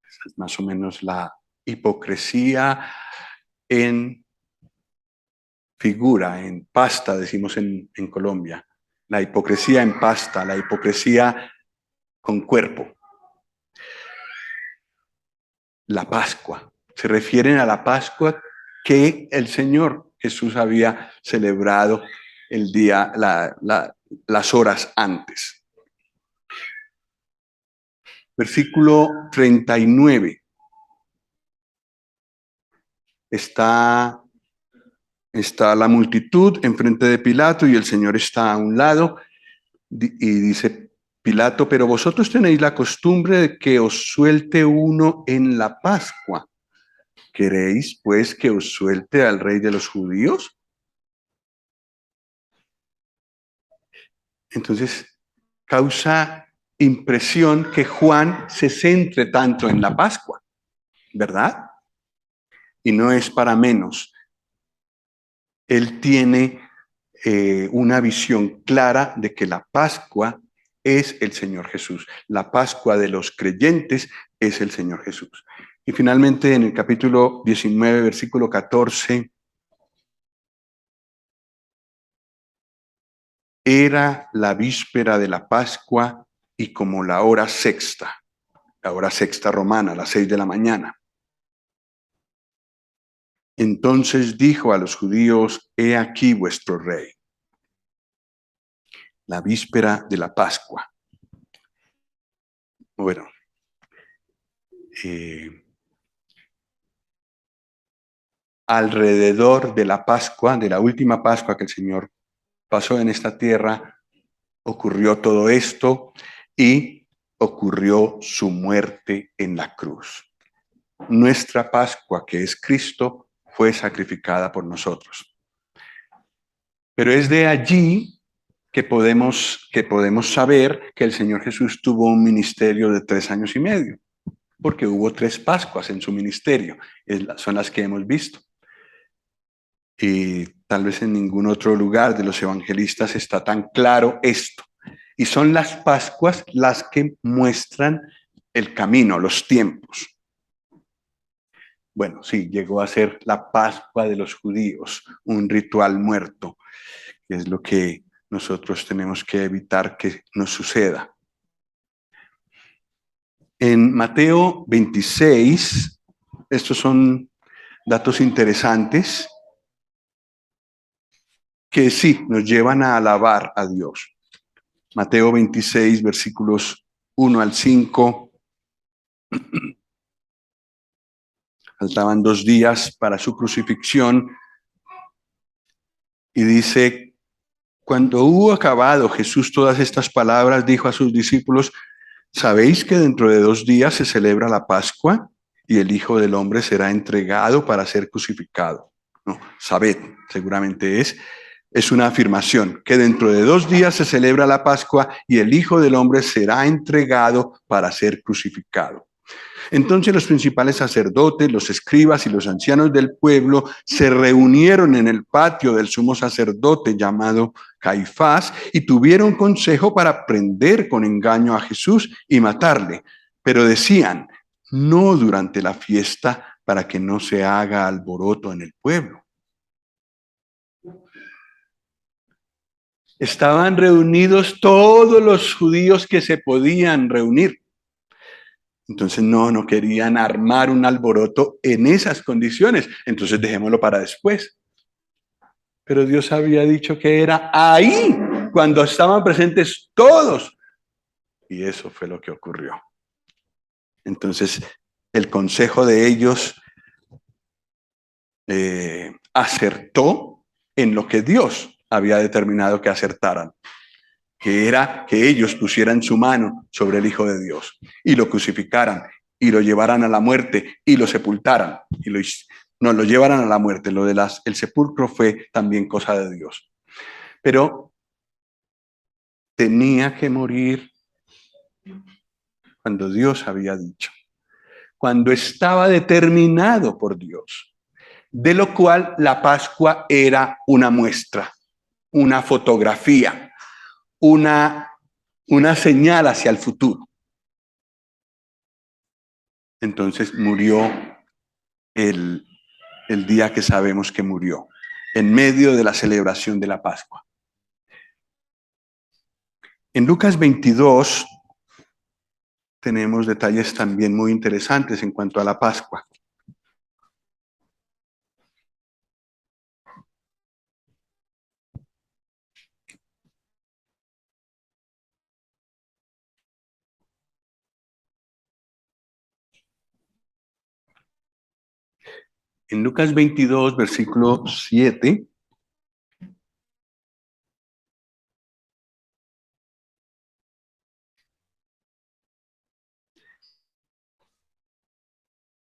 Esa es más o menos la hipocresía en figura, en pasta, decimos en Colombia. La hipocresía en pasta, la hipocresía con cuerpo. La Pascua. Se refieren a la Pascua que el Señor Jesús había celebrado el día, las horas antes. Versículo 39. Está la multitud enfrente de Pilato y el Señor está a un lado y dice Pilato, pero vosotros tenéis la costumbre de que os suelte uno en la Pascua. ¿Queréis pues que os suelte al rey de los judíos? Entonces causa impresión que Juan se centre tanto en la Pascua, ¿verdad? Y no es para menos. Él tiene una visión clara de que la Pascua es el Señor Jesús. La Pascua de los creyentes es el Señor Jesús. Y finalmente en el capítulo 19, versículo 14, era la víspera de la Pascua y como la hora sexta romana, las 6 de la mañana. Entonces dijo a los judíos, he aquí vuestro rey. La víspera de la Pascua. Bueno, alrededor de la Pascua, de la última Pascua que el Señor pasó en esta tierra, ocurrió todo esto y ocurrió su muerte en la cruz. Nuestra Pascua, que es Cristo, fue sacrificada por nosotros. Pero es de allí que podemos saber que el Señor Jesús tuvo un ministerio de 3 años y medio, porque hubo 3 Pascuas en su ministerio, son las que hemos visto. Y tal vez en ningún otro lugar de los evangelistas está tan claro esto. Y son las Pascuas las que muestran el camino, los tiempos. Bueno, sí, llegó a ser la Pascua de los judíos, un ritual muerto, que es lo que nosotros tenemos que evitar que nos suceda. En Mateo 26, estos son datos interesantes que sí nos llevan a alabar a Dios. Mateo 26, versículos 1 al 5. Faltaban 2 días para su crucifixión. Y dice, cuando hubo acabado Jesús todas estas palabras, dijo a sus discípulos, ¿sabéis que dentro de 2 días se celebra la Pascua y el Hijo del Hombre será entregado para ser crucificado? No, sabed, seguramente es una afirmación, que dentro de 2 días se celebra la Pascua y el Hijo del Hombre será entregado para ser crucificado. Entonces los principales sacerdotes, los escribas y los ancianos del pueblo se reunieron en el patio del sumo sacerdote llamado Caifás y tuvieron consejo para prender con engaño a Jesús y matarle. Pero decían, no durante la fiesta para que no se haga alboroto en el pueblo. Estaban reunidos todos los judíos que se podían reunir. Entonces no querían armar un alboroto en esas condiciones. Entonces dejémoslo para después. Pero Dios había dicho que era ahí, cuando estaban presentes todos. Y eso fue lo que ocurrió. Entonces el consejo de ellos acertó en lo que Dios había determinado que acertaran, que era que ellos pusieran su mano sobre el Hijo de Dios y lo crucificaran y lo llevaran a la muerte y lo sepultaran y lo llevaran a la muerte. Lo de el sepulcro fue también cosa de Dios. Pero tenía que morir cuando Dios había dicho. cuando estaba determinado por Dios, de lo cual la Pascua era una muestra, una fotografía, una señal hacia el futuro. Entonces murió el día que sabemos que murió, en medio de la celebración de la Pascua. En Lucas 22 tenemos detalles también muy interesantes en cuanto a la Pascua. En Lucas 22, versículo 7,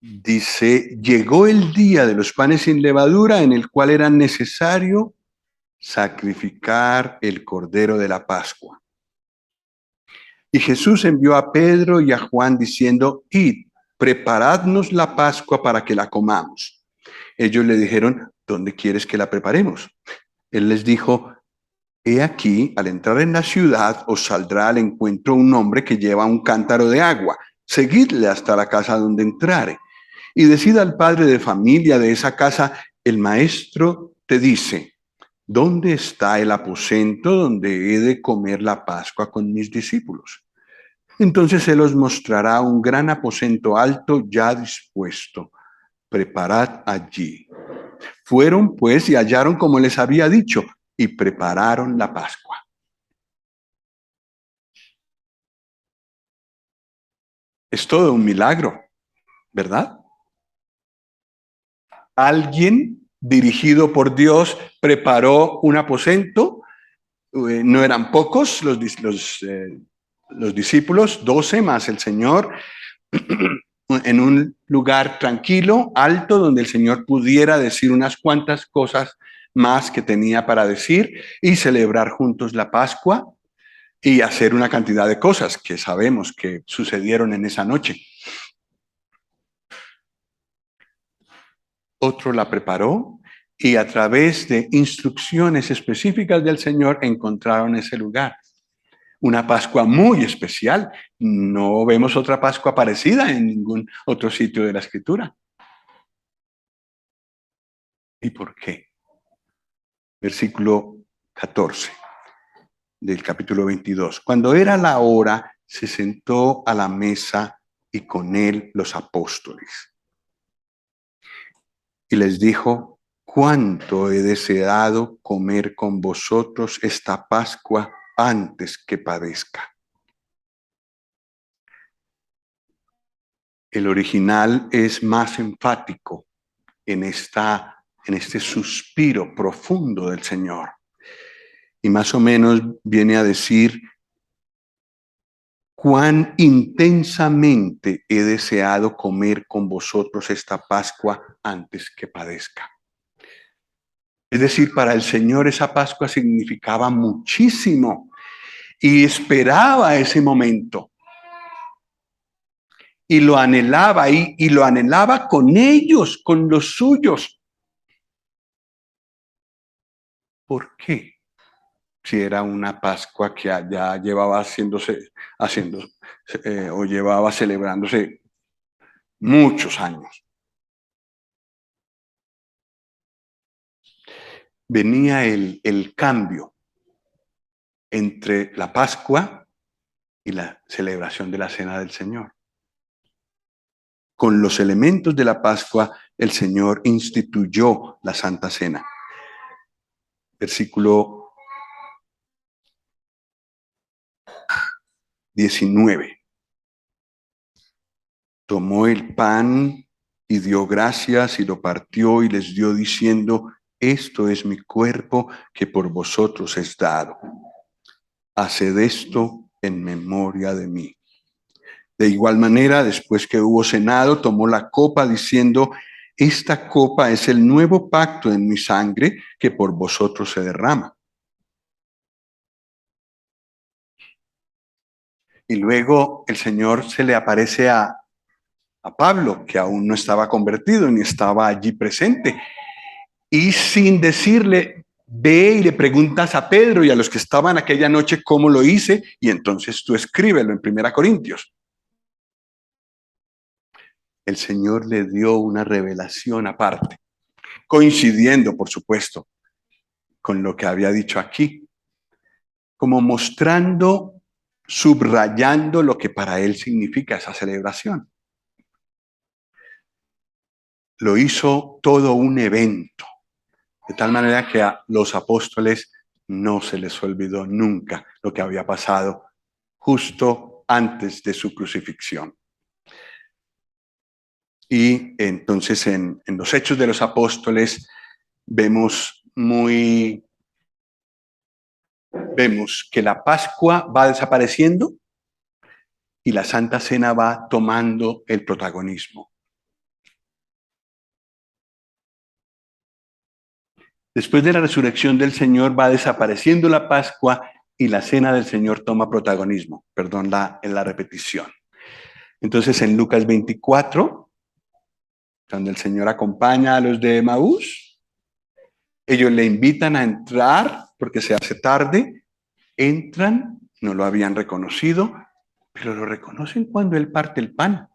dice, llegó el día de los panes sin levadura en el cual era necesario sacrificar el cordero de la Pascua. Y Jesús envió a Pedro y a Juan diciendo, id, preparadnos la Pascua para que la comamos. Ellos le dijeron, ¿dónde quieres que la preparemos? Él les dijo, he aquí, al entrar en la ciudad, os saldrá al encuentro un hombre que lleva un cántaro de agua. Seguidle hasta la casa donde entrare. Y decida al padre de familia de esa casa, el maestro te dice, ¿dónde está el aposento donde he de comer la Pascua con mis discípulos? Entonces él os mostrará un gran aposento alto ya dispuesto. Preparad allí. Fueron pues y hallaron como les había dicho y prepararon la Pascua. Es todo un milagro, ¿verdad? Alguien dirigido por Dios preparó un aposento. No eran pocos los discípulos, 12 más el Señor, en un lugar tranquilo, alto, donde el Señor pudiera decir unas cuantas cosas más que tenía para decir y celebrar juntos la Pascua y hacer una cantidad de cosas que sabemos que sucedieron en esa noche. Otro la preparó y a través de instrucciones específicas del Señor encontraron ese lugar. Una Pascua muy especial. No vemos otra Pascua parecida en ningún otro sitio de la Escritura. ¿Y por qué? Versículo 14 del capítulo 22. Cuando era la hora, se sentó a la mesa y con él los apóstoles. Y les dijo, cuánto he deseado comer con vosotros esta Pascua antes que padezca. El original es más enfático en este suspiro profundo del Señor. Y más o menos viene a decir, cuán intensamente he deseado comer con vosotros esta Pascua antes que padezca. Es decir, para el Señor esa Pascua significaba muchísimo y esperaba ese momento. Y lo anhelaba y lo anhelaba con ellos, con los suyos. ¿Por qué? Si era una Pascua que ya llevaba o llevaba celebrándose muchos años. Venía el cambio entre la Pascua y la celebración de la Cena del Señor. Con los elementos de la Pascua, el Señor instituyó la Santa Cena. Versículo 19. Tomó el pan y dio gracias y lo partió y les dio diciendo, esto es mi cuerpo que por vosotros es dado. Haced esto en memoria de mí. De igual manera, después que hubo cenado, tomó la copa diciendo, esta copa es el nuevo pacto en mi sangre que por vosotros se derrama. Y luego el Señor se le aparece a a Pablo, que aún no estaba convertido ni estaba allí presente. Y sin decirle, ve y le preguntas a Pedro y a los que estaban aquella noche cómo lo hice, y entonces tú escríbelo en 1 Corintios. El Señor le dio una revelación aparte, coincidiendo, por supuesto, con lo que había dicho aquí, como mostrando, subrayando lo que para él significa esa celebración. Lo hizo todo un evento, de tal manera que a los apóstoles no se les olvidó nunca lo que había pasado justo antes de su crucifixión. Y entonces en los Hechos de los Apóstoles vemos que la Pascua va desapareciendo y la Santa Cena va tomando el protagonismo. Después de la resurrección del Señor va desapareciendo la Pascua y la Cena del Señor toma protagonismo. Perdón en la repetición. Entonces en Lucas 24, cuando el Señor acompaña a los de Emaús, ellos le invitan a entrar porque se hace tarde, entran, no lo habían reconocido, pero lo reconocen cuando Él parte el pan.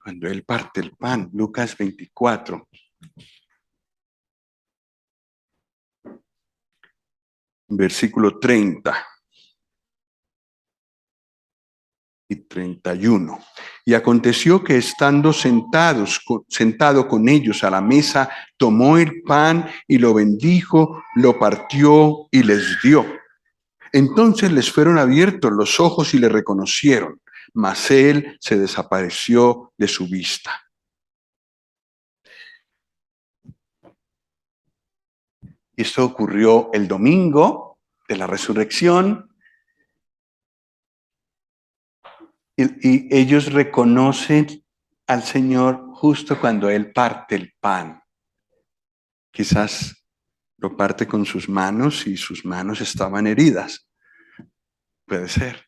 Cuando Él parte el pan, Lucas 24. Versículo 30 y 31. Y aconteció que estando sentado con ellos a la mesa, tomó el pan y lo bendijo, lo partió y les dio. Entonces les fueron abiertos los ojos y le reconocieron, mas él se desapareció de su vista. Esto ocurrió el domingo de la resurrección y ellos reconocen al Señor justo cuando Él parte el pan. Quizás lo parte con sus manos y sus manos estaban heridas. Puede ser.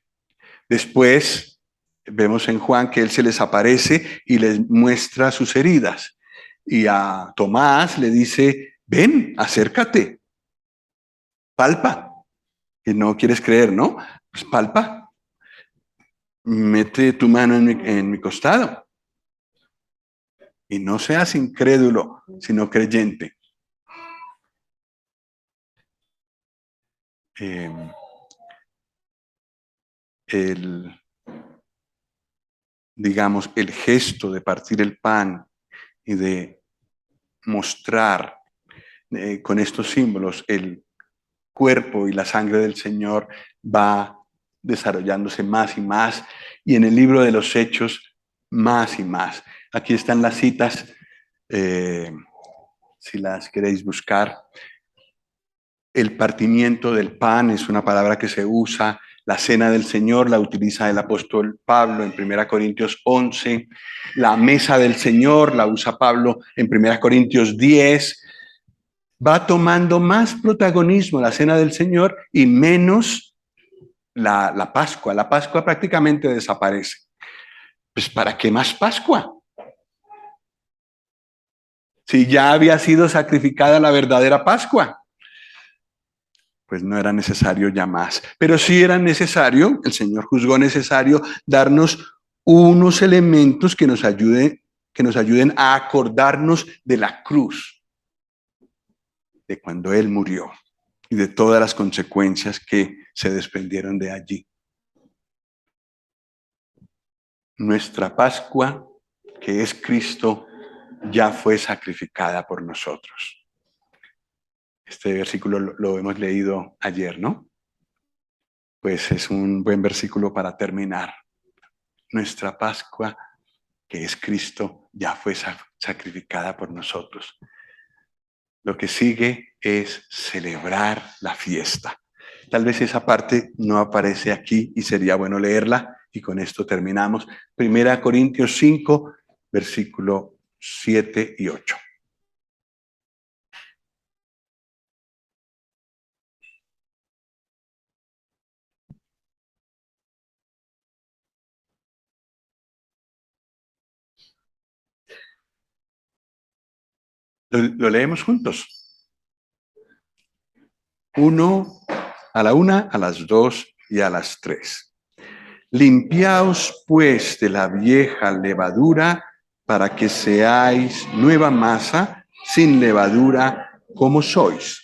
Después vemos en Juan que Él se les aparece y les muestra sus heridas. Y a Tomás le dice, ven, acércate, palpa. Y no quieres creer, ¿no? Pues palpa, mete tu mano en mi costado. Y no seas incrédulo, sino creyente. Eh, el, digamos, el gesto de partir el pan y de mostrar con estos símbolos el cuerpo y la sangre del Señor va desarrollándose más y más, y en el libro de los Hechos más y más. Aquí están las citas, si las queréis buscar. El partimiento del pan es una palabra que se usa. La cena del Señor la utiliza el apóstol Pablo en 1 Corintios 11. La mesa del Señor la usa Pablo en 1 Corintios 10. Va tomando más protagonismo la cena del Señor y menos la Pascua. La Pascua prácticamente desaparece. Pues ¿para qué más Pascua? Si ya había sido sacrificada la verdadera Pascua. Pues no era necesario ya más. Pero sí era necesario, el Señor juzgó necesario darnos unos elementos que nos ayuden a acordarnos de la cruz, de cuando Él murió y de todas las consecuencias que se desprendieron de allí. Nuestra Pascua, que es Cristo, ya fue sacrificada por nosotros. Este versículo lo hemos leído ayer, ¿no? Pues es un buen versículo para terminar. Nuestra Pascua, que es Cristo, ya fue sacrificada por nosotros. Lo que sigue es celebrar la fiesta. Tal vez esa parte no aparece aquí y sería bueno leerla, y con esto terminamos. 1 Corintios 5, versículo 7 y 8. Lo leemos juntos. 1, a la 1, a las 2 y a las 3. Limpiaos pues de la vieja levadura para que seáis nueva masa sin levadura como sois.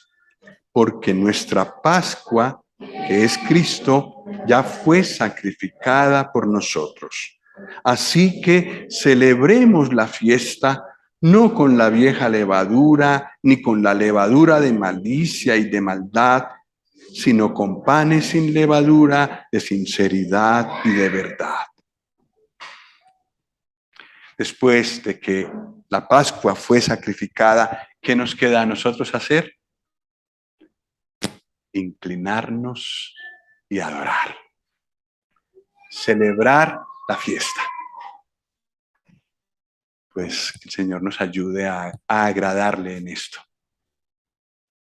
Porque nuestra Pascua, que es Cristo, ya fue sacrificada por nosotros. Así que celebremos la fiesta no con la vieja levadura, ni con la levadura de malicia y de maldad, sino con panes sin levadura, de sinceridad y de verdad. Después de que la Pascua fue sacrificada, ¿qué nos queda a nosotros hacer? Inclinarnos y adorar. Celebrar la fiesta. Pues que el Señor nos ayude a agradarle en esto.